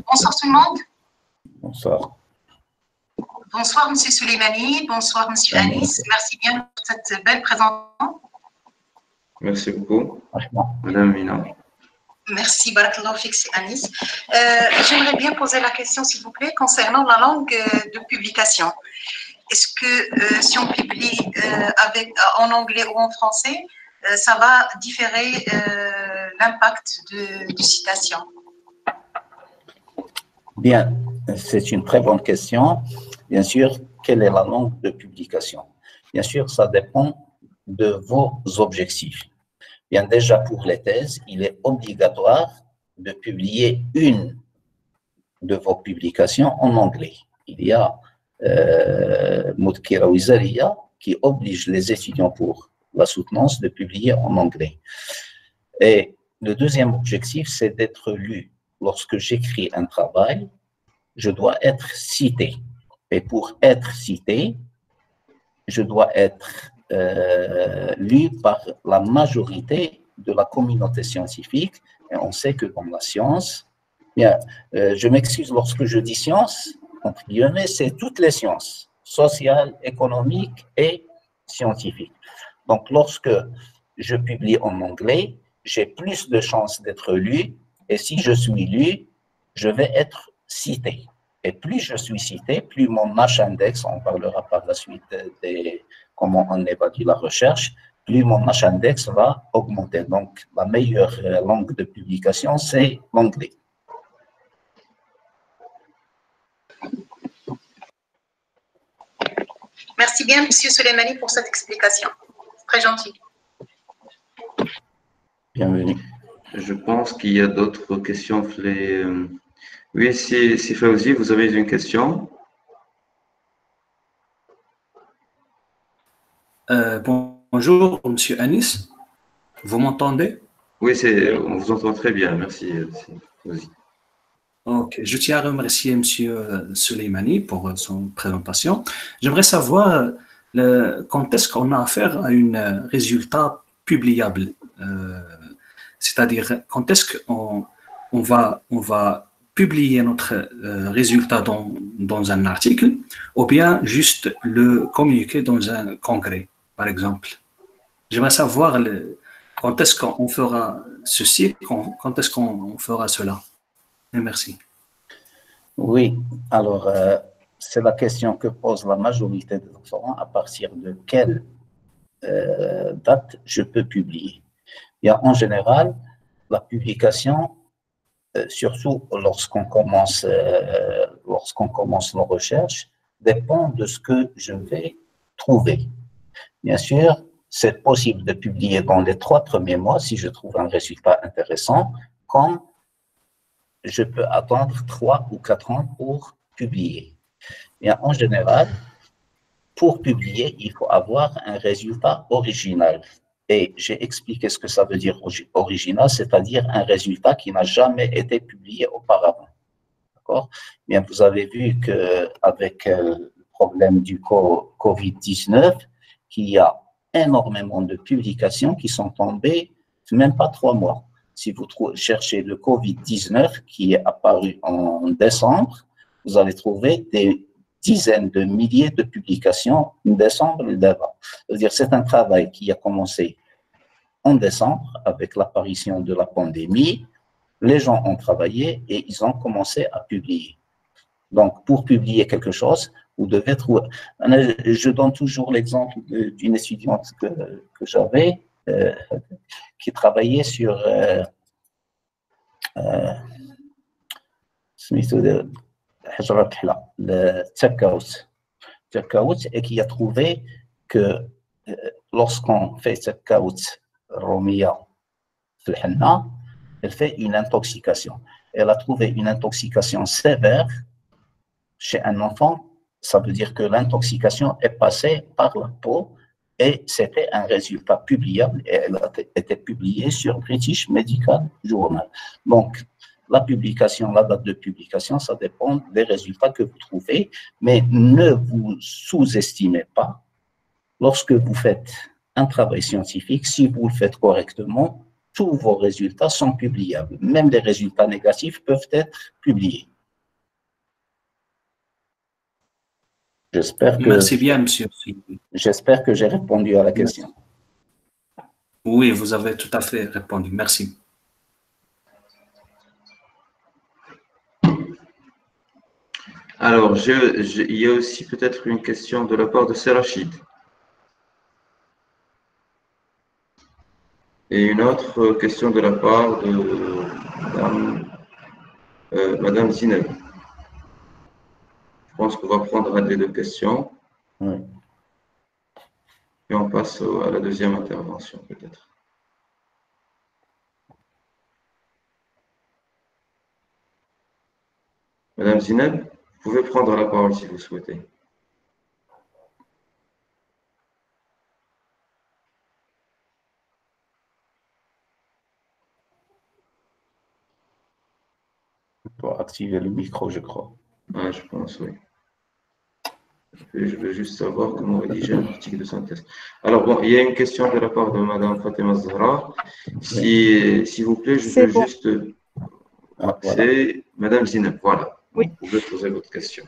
Speaker 3: Bonsoir tout le monde.
Speaker 2: Bonsoir.
Speaker 3: Bonsoir, M. Souleymani. Bonsoir, M. Anis. Merci bien pour cette belle présentation.
Speaker 1: Merci beaucoup, Madame Mina.
Speaker 3: Merci, Barakallahu Fik, Anis. J'aimerais bien poser la question, s'il vous plaît, concernant la langue de publication. Est-ce que si on publie en anglais ou en français, ça va différer l'impact de citation?
Speaker 2: Bien, c'est une très bonne question. Bien sûr, quelle est la langue de publication? Bien sûr, ça dépend de vos objectifs. Bien, déjà pour les thèses, il est obligatoire de publier une de vos publications en anglais. Il y a Mudkira Wizaria qui oblige les étudiants pour la soutenance de publier en anglais. Et le deuxième objectif, c'est d'être lu. Lorsque j'écris un travail, je dois être cité. Et pour être cité, je dois être lu par la majorité de la communauté scientifique. Et on sait que dans la science, bien, je m'excuse lorsque je dis science, entre guillemets, c'est toutes les sciences, sociales, économiques et scientifiques. Donc, lorsque je publie en anglais, j'ai plus de chances d'être lu, et si je suis lu, je vais être cité. Et plus je suis cité, plus mon H-index, on parlera par la suite de comment on évalue la recherche, plus mon H-index va augmenter. Donc, la meilleure langue de publication, c'est l'anglais.
Speaker 3: Merci bien, M. Souleymani, pour cette explication. Très gentil.
Speaker 2: Bienvenue.
Speaker 1: Je pense qu'il y a d'autres questions. Oui, si Fawzi, vous avez une question?
Speaker 4: Bonjour, M. Anis. Vous m'entendez?
Speaker 1: Oui, on vous entend très bien. Merci. Fawzi.
Speaker 4: Ok, je tiens à remercier M. Souleymani pour son présentation. J'aimerais savoir quand est-ce qu'on a affaire à un résultat publiable, c'est-à-dire quand est-ce qu'on va publier notre résultat dans un article ou bien juste le communiquer dans un congrès, par exemple. J'aimerais savoir quand est-ce qu'on fera ceci, quand est-ce qu'on fera cela. Et merci.
Speaker 2: Oui, alors c'est la question que pose la majorité des doctorants, à partir de quelle date je peux publier. Bien, en général, la publication, surtout lorsqu'on commence nos recherches, dépend de ce que je vais trouver. Bien sûr, c'est possible de publier dans les 3 premiers mois si je trouve un résultat intéressant, comme je peux attendre 3 ou 4 ans pour publier. Et en général, pour publier, il faut avoir un résultat original. Et j'ai expliqué ce que ça veut dire original, c'est-à-dire un résultat qui n'a jamais été publié auparavant. D'accord? Bien, vous avez vu qu'avec le problème du Covid-19, qu'il y a énormément de publications qui sont tombées, même pas 3 mois. Si vous cherchez le Covid-19 qui est apparu en décembre, vous allez trouver des dizaines de milliers de publications en décembre et d'avant. C'est-à-dire c'est un travail qui a commencé en décembre avec l'apparition de la pandémie. Les gens ont travaillé et ils ont commencé à publier. Donc, pour publier quelque chose, vous devez trouver… Je donne toujours l'exemple d'une étudiante que j'avais qui travaillait sur le tchèque et qui a trouvé que lorsqu'on fait tchèque romia, elle fait une intoxication. Elle a trouvé une intoxication sévère chez un enfant. Ça veut dire que l'intoxication est passée par la peau et c'était un résultat publiable et elle a été publiée sur British Medical Journal. Donc, la publication, la date de publication, ça dépend des résultats que vous trouvez, mais ne vous sous-estimez pas. Lorsque vous faites un travail scientifique, si vous le faites correctement, tous vos résultats sont publiables. Même les résultats négatifs peuvent être publiés. J'espère que…
Speaker 4: Merci bien, monsieur.
Speaker 2: J'espère que j'ai répondu à la question.
Speaker 4: Oui, vous avez tout à fait répondu. Merci.
Speaker 1: Alors, il y a aussi peut-être une question de la part de Serachid. Et une autre question de la part de Madame Zineb. Je pense qu'on va prendre les 2 questions.
Speaker 2: Oui.
Speaker 1: Et on passe à la deuxième intervention, peut-être. Madame Zineb, vous pouvez prendre la parole si vous souhaitez.
Speaker 2: Pour activer le micro, je crois.
Speaker 1: Ah, je pense, oui. Je veux juste savoir comment rédiger un article de synthèse. Alors, bon, il y a une question de la part de Madame Fatima Zahra. S'il vous plaît, je veux juste…
Speaker 2: Ah, voilà.
Speaker 1: C'est Madame Zineb, voilà.
Speaker 5: Oui.
Speaker 1: Vous pouvez poser votre question.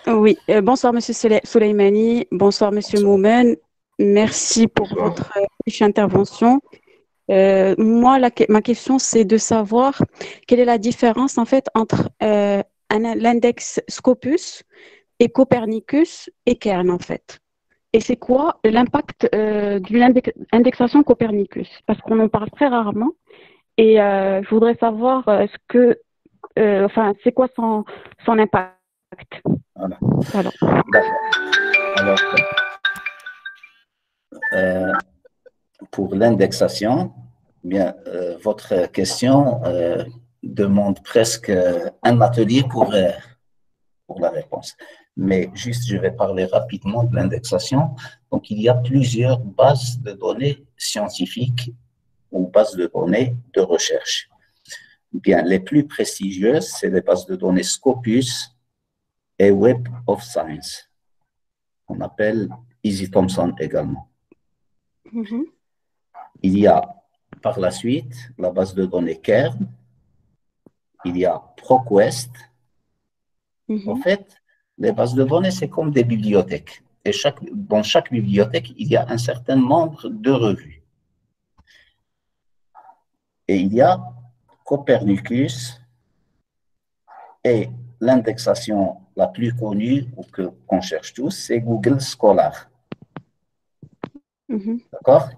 Speaker 5: Oui, bonsoir Monsieur Souleymani, bonsoir Monsieur Moumen, merci pour votre riche intervention. Moi, ma question, c'est de savoir quelle est la différence en fait entre l'index Scopus et Copernicus et Kern en fait. Et c'est quoi l'impact d'une indexation Copernicus? Parce qu'on en parle très rarement et je voudrais savoir c'est quoi son impact.
Speaker 2: Voilà.
Speaker 5: Voilà.
Speaker 2: Alors, pour l'indexation, bien, votre question demande presque un atelier pour la réponse. Mais juste, je vais parler rapidement de l'indexation. Donc, il y a plusieurs bases de données scientifiques ou bases de données de recherche. Bien, les plus prestigieuses, c'est les bases de données Scopus et Web of Science. On appelle Easy Thompson également.
Speaker 5: Mm-hmm.
Speaker 2: Il y a par la suite la base de données Kern. Il y a ProQuest.
Speaker 5: Mm-hmm.
Speaker 2: En fait, les bases de données, c'est comme des bibliothèques. Et dans chaque bibliothèque, il y a un certain nombre de revues. Et il y a Copernicus et l'indexation la plus connue ou qu'on cherche tous, c'est Google Scholar.
Speaker 5: Mm-hmm.
Speaker 2: D'accord?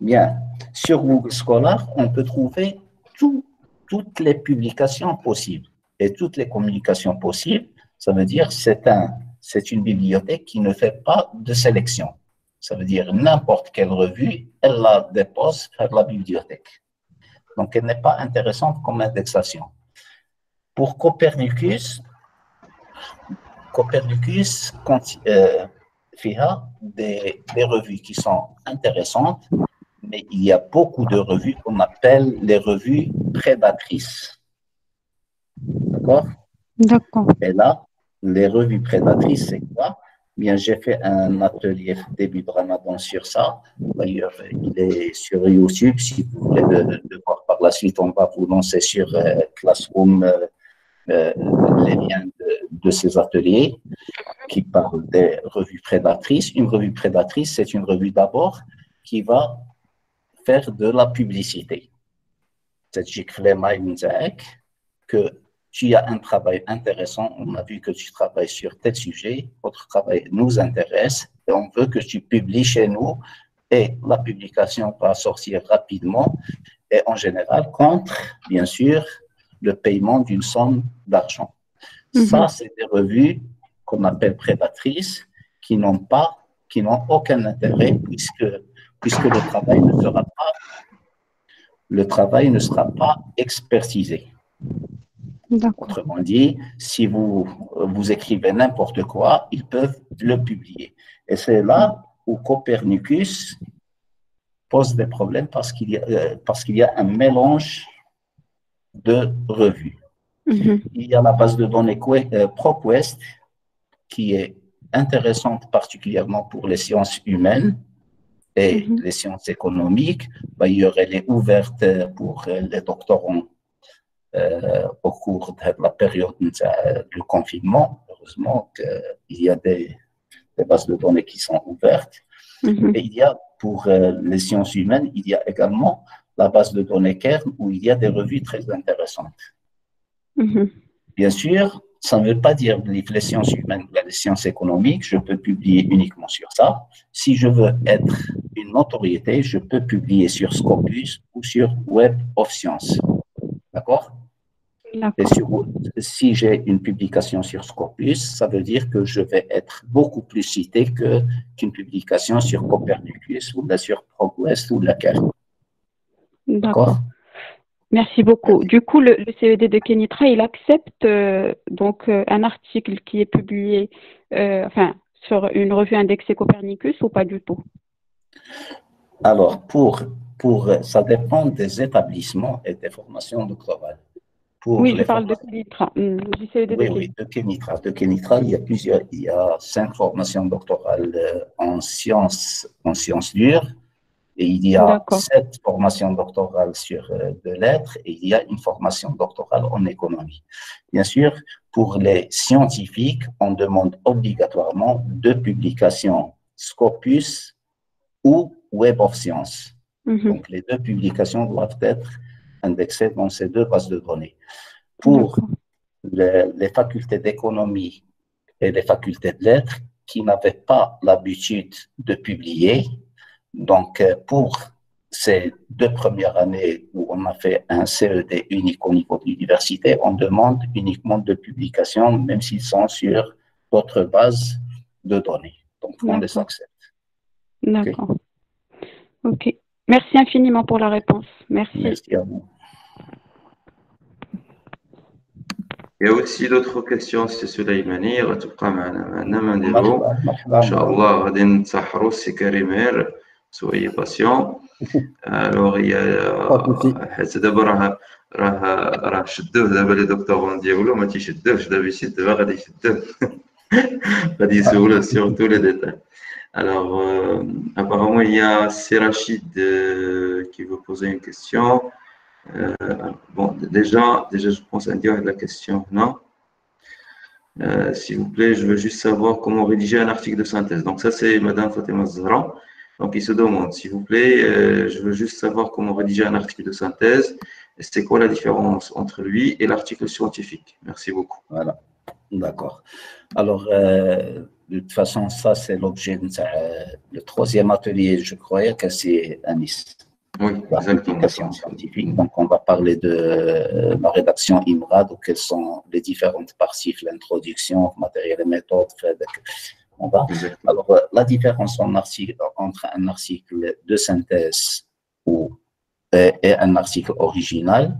Speaker 2: Bien, sur Google Scholar, on peut trouver toutes les publications possibles et toutes les communications possibles. Ça veut dire c'est une bibliothèque qui ne fait pas de sélection. Ça veut dire n'importe quelle revue, elle la dépose vers la bibliothèque. Donc, elle n'est pas intéressante comme indexation. Pour Copernicus, FIHA, des revues qui sont intéressantes, mais il y a beaucoup de revues qu'on appelle les revues prédatrices. D'accord?
Speaker 5: D'accord.
Speaker 2: Et là, les revues prédatrices, c'est quoi? Bien, j'ai fait un atelier début de Ramadan sur ça. D'ailleurs, il est sur YouTube. Si vous voulez le voir par la suite, on va vous lancer sur Classroom les liens de ces ateliers qui parlent des revues prédatrices. Une revue prédatrice, c'est une revue d'abord qui va faire de la publicité. C'est que tu as un travail intéressant, on a vu que tu travailles sur tel sujet, votre travail nous intéresse et on veut que tu publies chez nous et la publication va sortir rapidement et en général contre, bien sûr, le paiement d'une somme d'argent. Ça, c'est des revues qu'on appelle prédatrices qui n'ont aucun intérêt puisque le travail ne sera pas expertisé. Autrement dit, si vous écrivez n'importe quoi, ils peuvent le publier. Et c'est là où Copernicus pose des problèmes parce qu'il y a un mélange de revues. Il y a la base de données PropQuest qui est intéressante particulièrement pour les sciences humaines et les sciences économiques. D'ailleurs, elle est ouverte pour les doctorants au cours de la période du confinement. Heureusement qu'il y a des bases de données qui sont ouvertes. Et il y a pour les sciences humaines, il y a également la base de données Kern où il y a des revues très intéressantes. Bien sûr, ça ne veut pas dire que les sciences humaines ou les sciences économiques, je peux publier uniquement sur ça. Si je veux être une notoriété, je peux publier sur Scopus ou sur Web of Science. D'accord? Et si j'ai une publication sur Scopus, ça veut dire que je vais être beaucoup plus cité qu'une publication sur Copernicus ou sur PropQuest ou la Kern.
Speaker 5: D'accord. Merci beaucoup. Du coup, le CED de Kenitra, il accepte donc un article qui est publié sur une revue indexée Copernicus ou pas du tout?
Speaker 2: Alors, ça dépend des établissements et des formations doctorales.
Speaker 5: Oui, je parle de Kenitra. Du CED
Speaker 2: de Kenitra. De Kenitra, il y a 5 formations doctorales en sciences dures. Et il y a 7 formations doctorales sur de lettres et il y a une formation doctorale en économie. Bien sûr, pour les scientifiques, on demande obligatoirement 2 publications Scopus ou Web of Science. Donc, les 2 publications doivent être indexées dans ces 2 bases de données. Pour les facultés d'économie et les facultés de lettres qui n'avaient pas l'habitude de publier, donc, pour ces 2 premières années où on a fait un CED unique au niveau de l'université, on demande uniquement 2 publications, même s'ils sont sur d'autres bases de données. Donc, on les accepte.
Speaker 5: D'accord. OK. Merci infiniment pour la réponse. Merci.
Speaker 2: Merci à vous.
Speaker 1: Il y a aussi d'autres questions, c'est Souleymani. غتبقى معنا ما نديرو ان شاء الله غادي نتسحروا السي كريمير. soyez patient. Alors il y a حتى دابا راه شدوه دابا لي دكتورون ديالو ما تيشدوهش دابا يشدوه غادي يشدوه غادي يسولوه sur tous les détails. Alors apparemment il y a Sirachid qui veut poser une question. Bon, déjà, je pense à dire la question, non? S'il vous plaît, je veux juste savoir comment rédiger un article de synthèse. Donc ça, c'est Madame Fatima Zahra. Donc il se demande, s'il vous plaît, je veux juste savoir comment rédiger un article de synthèse. Et c'est quoi la différence entre lui et l'article scientifique? Merci beaucoup.
Speaker 2: Voilà, d'accord. Alors, de toute façon, ça, c'est l'objet de le 3e atelier, je croyais que c'est Anis.
Speaker 1: Oui,
Speaker 2: la publication scientifique. Donc, on va parler de la rédaction IMRA, donc quelles sont les différentes parties, l'introduction, matériel et méthode.
Speaker 1: Exactement.
Speaker 2: Alors, la différence entre un article de synthèse et un article original,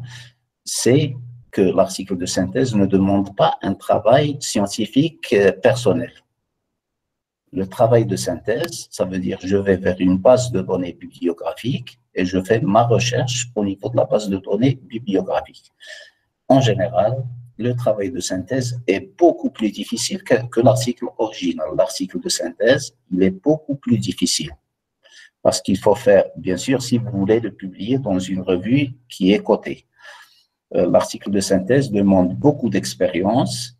Speaker 2: c'est que l'article de synthèse ne demande pas un travail scientifique personnel. Le travail de synthèse, ça veut dire je vais vers une base de données bibliographique et je fais ma recherche au niveau de la base de données bibliographique. En général, le travail de synthèse est beaucoup plus difficile que l'article original. L'article de synthèse, il est beaucoup plus difficile parce qu'il faut faire, bien sûr, si vous voulez le publier dans une revue qui est cotée. L'article de synthèse demande beaucoup d'expérience.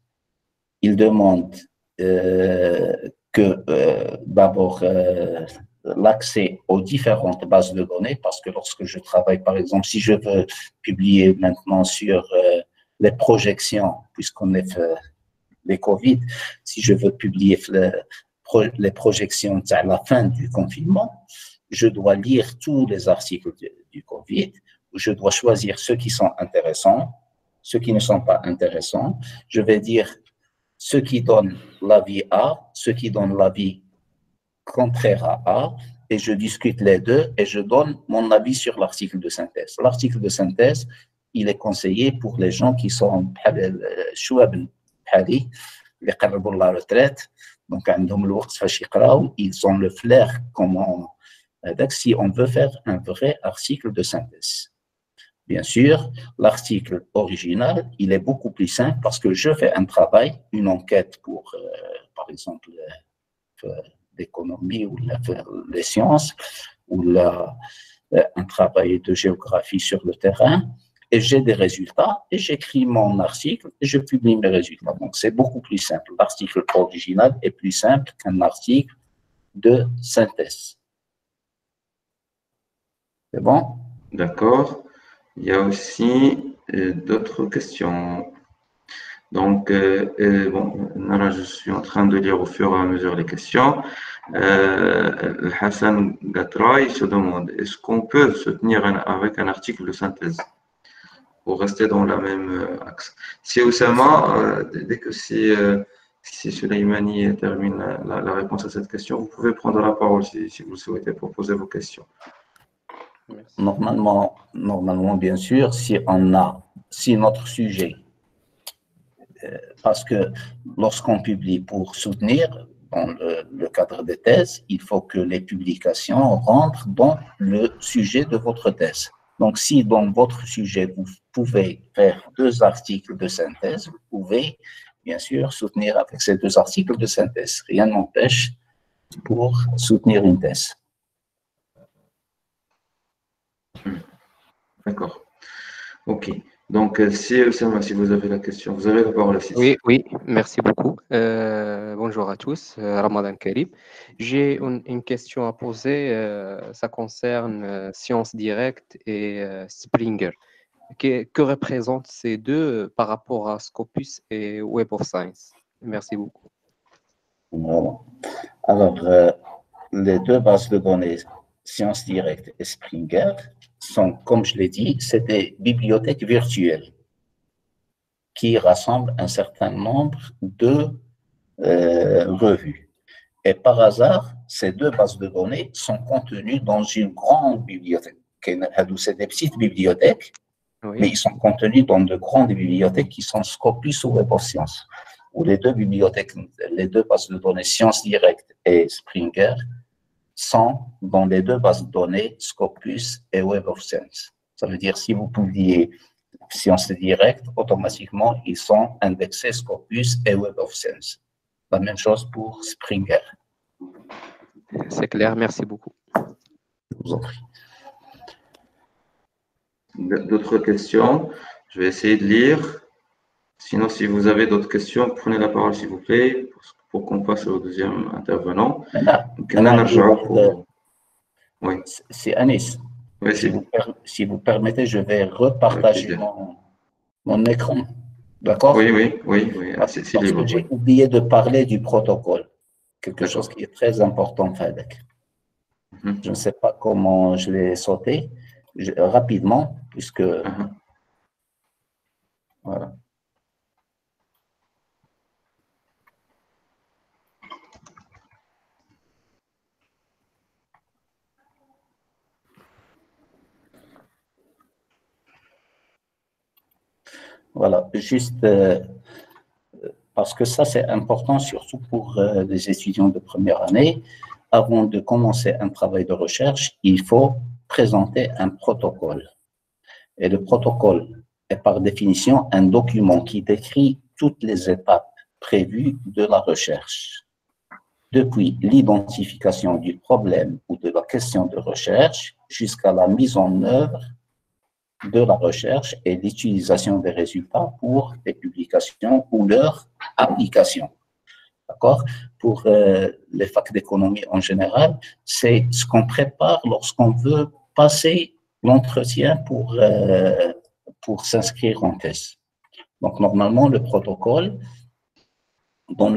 Speaker 2: Il demande d'abord l'accès aux différentes bases de données, parce que lorsque je travaille, par exemple, si je veux publier maintenant sur les projections, puisqu'on est les Covid, si je veux publier les projections à la fin du confinement, je dois lire tous les articles du Covid, je dois choisir ceux qui sont intéressants, ceux qui ne sont pas intéressants. Je vais dire ceux qui donnent l'avis A, ceux qui donnent l'avis contraire à A, et je discute les deux et je donne mon avis sur l'article de synthèse. L'article de synthèse, il est conseillé pour les gens qui sont les قربوا la retraite, donc ils ont le flair comment si on veut faire un vrai article de synthèse. Bien sûr, l'article original, il est beaucoup plus simple parce que je fais un travail, une enquête pour, par exemple, l'économie ou les sciences, ou un travail de géographie sur le terrain, et j'ai des résultats, et j'écris mon article, et je publie mes résultats. Donc, c'est beaucoup plus simple. L'article original est plus simple qu'un article de synthèse. C'est bon?
Speaker 1: D'accord. Il y a aussi d'autres questions. Donc, bon, là, je suis en train de lire au fur et à mesure les questions. Hassan Gatra, il se demande, est-ce qu'on peut se tenir avec un article de synthèse pour rester dans la même axe? Si Oussama, dès que si Souleymani termine la réponse à cette question, vous pouvez prendre la parole si vous souhaitez pour poser vos questions.
Speaker 2: Normalement, bien sûr, si notre sujet, parce que lorsqu'on publie pour soutenir dans le cadre des thèses, il faut que les publications rentrent dans le sujet de votre thèse. Donc, si dans votre sujet, vous pouvez faire 2 articles de synthèse, vous pouvez, bien sûr, soutenir avec ces 2 articles de synthèse. Rien n'empêche pour soutenir une thèse.
Speaker 1: D'accord. OK. Donc, si vous avez la question, vous avez la parole aussi.
Speaker 6: Oui, merci beaucoup. Bonjour à tous, Ramadan Karim. J'ai une question à poser, ça concerne Science Directe et Springer. Que représentent ces deux par rapport à Scopus et Web of Science? Merci beaucoup.
Speaker 2: Voilà. Alors, les 2 bases de données, Science Directe et Springer, sont, comme je l'ai dit, c'est des bibliothèques virtuelles qui rassemblent un certain nombre de revues. Et par hasard, ces 2 bases de données sont contenues dans une grande bibliothèque. C'est des petites bibliothèques,
Speaker 6: Oui.
Speaker 2: mais ils sont contenus dans de grandes bibliothèques qui sont Scopus ou Web of Science, où les 2 bibliothèques, les 2 bases de données Science Directe et Springer sont dans les 2 bases de données Scopus et Web of Science. Ça veut dire si vous publiez Science Directe, automatiquement, ils sont indexés Scopus et Web of Science. La même chose pour Springer.
Speaker 6: C'est clair, merci beaucoup.
Speaker 2: Je vous en prie.
Speaker 1: D'autres questions? Je vais essayer de lire. Sinon, si vous avez d'autres questions, prenez la parole, s'il vous plaît, pour qu'on passe au deuxième intervenant. Oui.
Speaker 2: C'est Anis.
Speaker 1: Oui,
Speaker 2: si vous permettez, je vais repartager mon écran. D'accord?
Speaker 1: Oui.
Speaker 2: Parce que j'ai oublié de parler du protocole. Quelque chose qui est très important, Fadek. Je ne sais pas comment je l'ai sauté. Rapidement, puisque... Voilà. Voilà, juste parce que ça, c'est important, surtout pour les étudiants de première année. Avant de commencer un travail de recherche, il faut présenter un protocole. Et le protocole est par définition un document qui décrit toutes les étapes prévues de la recherche. Depuis l'identification du problème ou de la question de recherche jusqu'à la mise en œuvre de la recherche et l'utilisation des résultats pour les publications ou leur application. D'accord? Pour les facs d'économie en général, c'est ce qu'on prépare lorsqu'on veut passer l'entretien pour s'inscrire en thèse. Donc, normalement, dans le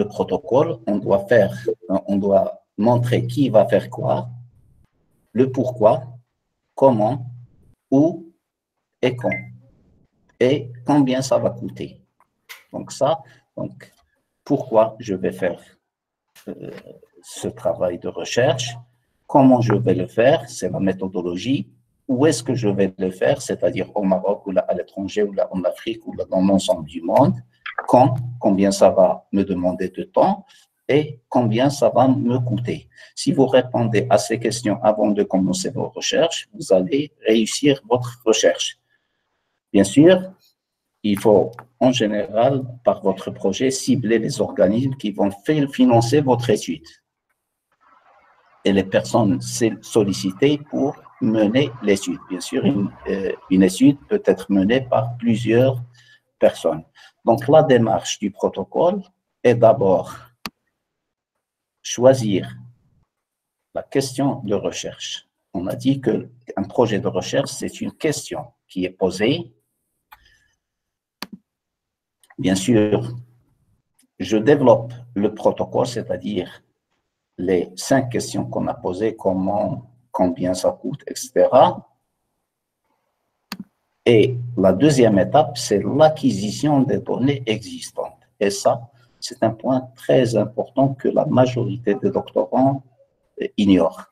Speaker 2: protocole, on doit montrer qui va faire quoi, le pourquoi, comment, où et quand, et combien ça va coûter. Donc, pourquoi je vais faire ce travail de recherche, comment je vais le faire, c'est la méthodologie, où est-ce que je vais le faire, c'est-à-dire au Maroc ou là à l'étranger ou là en Afrique ou là dans l'ensemble du monde, combien ça va me demander de temps et combien ça va me coûter. Si vous répondez à ces questions avant de commencer vos recherches, vous allez réussir votre recherche. Bien sûr, il faut en général, par votre projet, cibler les organismes qui vont financer votre étude et les personnes sollicitées pour mener l'étude. Bien sûr, une étude peut être menée par plusieurs personnes. Donc, la démarche du protocole est d'abord choisir la question de recherche. On a dit qu'un projet de recherche, c'est une question qui est posée. Bien sûr, je développe le protocole, c'est-à-dire les 5 questions qu'on a posées, comment, combien ça coûte, etc. Et la deuxième étape, c'est l'acquisition des données existantes. Et ça, c'est un point très important que la majorité des doctorants ignorent.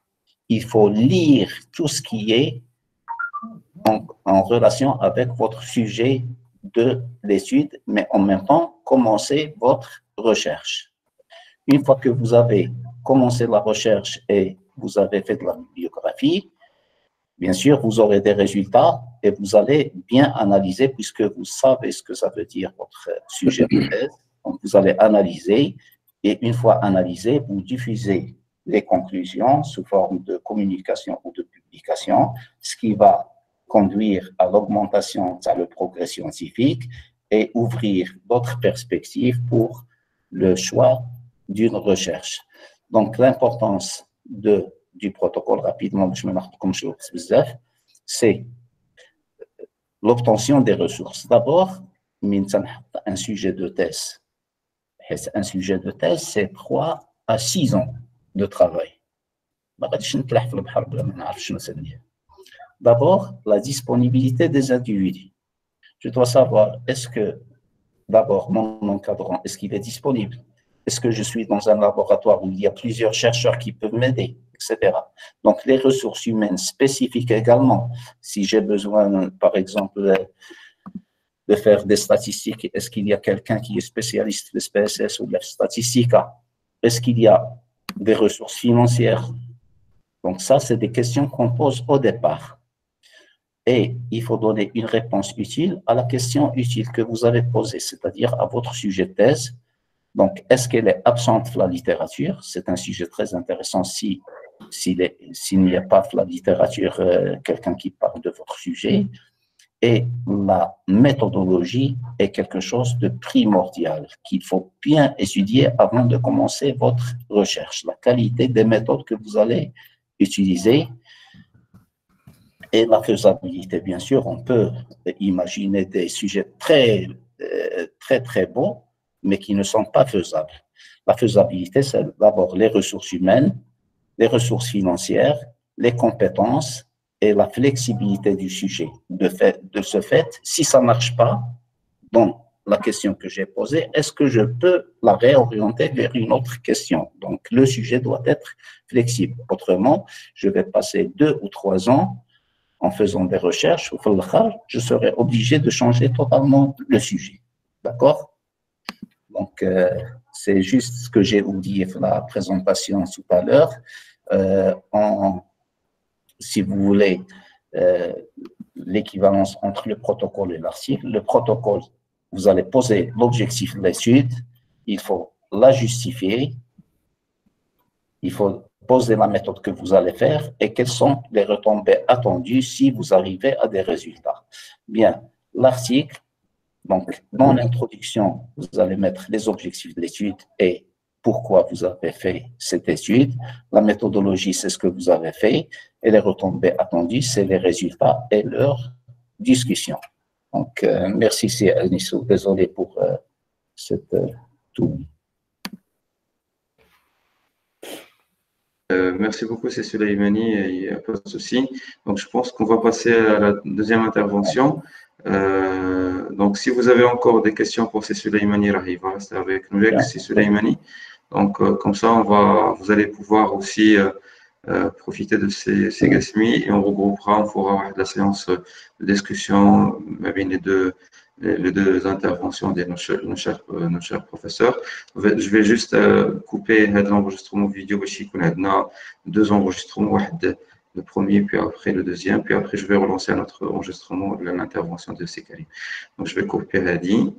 Speaker 2: Il faut lire tout ce qui est en relation avec votre sujet de l'étude, mais en même temps, commencer votre recherche. Une fois que vous avez commencé la recherche et vous avez fait de la bibliographie, bien sûr, vous aurez des résultats et vous allez bien analyser puisque vous savez ce que ça veut dire votre sujet de thèse. Donc, vous allez analyser et une fois analysé, vous diffusez les conclusions sous forme de communication ou de publication, ce qui va conduire à l'augmentation de le progrès scientifique et ouvrir d'autres perspectives pour le choix d'une recherche. Donc, l'importance du protocole, rapidement, c'est l'obtention des ressources. D'abord, un sujet de thèse. Un sujet de thèse, c'est 3 à 6 ans de travail. D'abord, la disponibilité des individus. Je dois savoir, est-ce que, d'abord, mon encadrant, est-ce qu'il est disponible? Est-ce que je suis dans un laboratoire où il y a plusieurs chercheurs qui peuvent m'aider, etc. Donc, les ressources humaines spécifiques également. Si j'ai besoin, par exemple, de faire des statistiques, est-ce qu'il y a quelqu'un qui est spécialiste de SPSS ou de la statistique? Est-ce qu'il y a des ressources financières? Donc, ça, c'est des questions qu'on pose au départ. Et il faut donner une réponse utile à la question utile que vous avez posée, c'est-à-dire à votre sujet de thèse. Donc, est-ce qu'elle est absente de la littérature? C'est un sujet très intéressant s'il n'y a pas de la littérature, quelqu'un qui parle de votre sujet. Et la méthodologie est quelque chose de primordial qu'il faut bien étudier avant de commencer votre recherche. La qualité des méthodes que vous allez utiliser et la faisabilité. Bien sûr, on peut imaginer des sujets très beaux, mais qui ne sont pas faisables. La faisabilité, c'est d'abord les ressources humaines, les ressources financières, les compétences et la flexibilité du sujet. De ce fait, si ça ne marche pas, dans la question que j'ai posée, est-ce que je peux la réorienter vers une autre question? Donc, le sujet doit être flexible. Autrement, je vais passer 2 ou 3 ans en faisant des recherches, je serai obligé de changer totalement le sujet. D'accord? Donc, c'est juste ce que j'ai oublié dans la présentation tout à l'heure. Si vous voulez, l'équivalence entre le protocole et l'article. Le protocole, vous allez poser l'objectif de l'étude, il faut la justifier, il faut poser la méthode que vous allez faire et quelles sont les retombées attendues si vous arrivez à des résultats. Bien, l'article, donc dans l'introduction, vous allez mettre les objectifs de l'étude et pourquoi vous avez fait cette étude. La méthodologie, c'est ce que vous avez fait. Et les retombées attendues, c'est les résultats et leur discussion. Donc, merci, c'est Anissou. Désolé pour cette tout.
Speaker 1: Merci beaucoup, c'est Souleymani, il n'y a pas de souci. Donc, je pense qu'on va passer à la deuxième intervention. Donc, si vous avez encore des questions pour c'est Souleymani, il va rester avec nous, c'est Souleymani. Donc, comme ça, vous allez pouvoir aussi profiter de ces gasmi et on regroupera, on fera la séance de discussion avec les deux interventions de nos chers professeurs. Je vais juste couper l'enregistrement vidéo. On a deux enregistrements, le premier, puis après le deuxième, puis après je vais relancer notre enregistrement de l'intervention de Sekari. Donc je vais couper Hadi.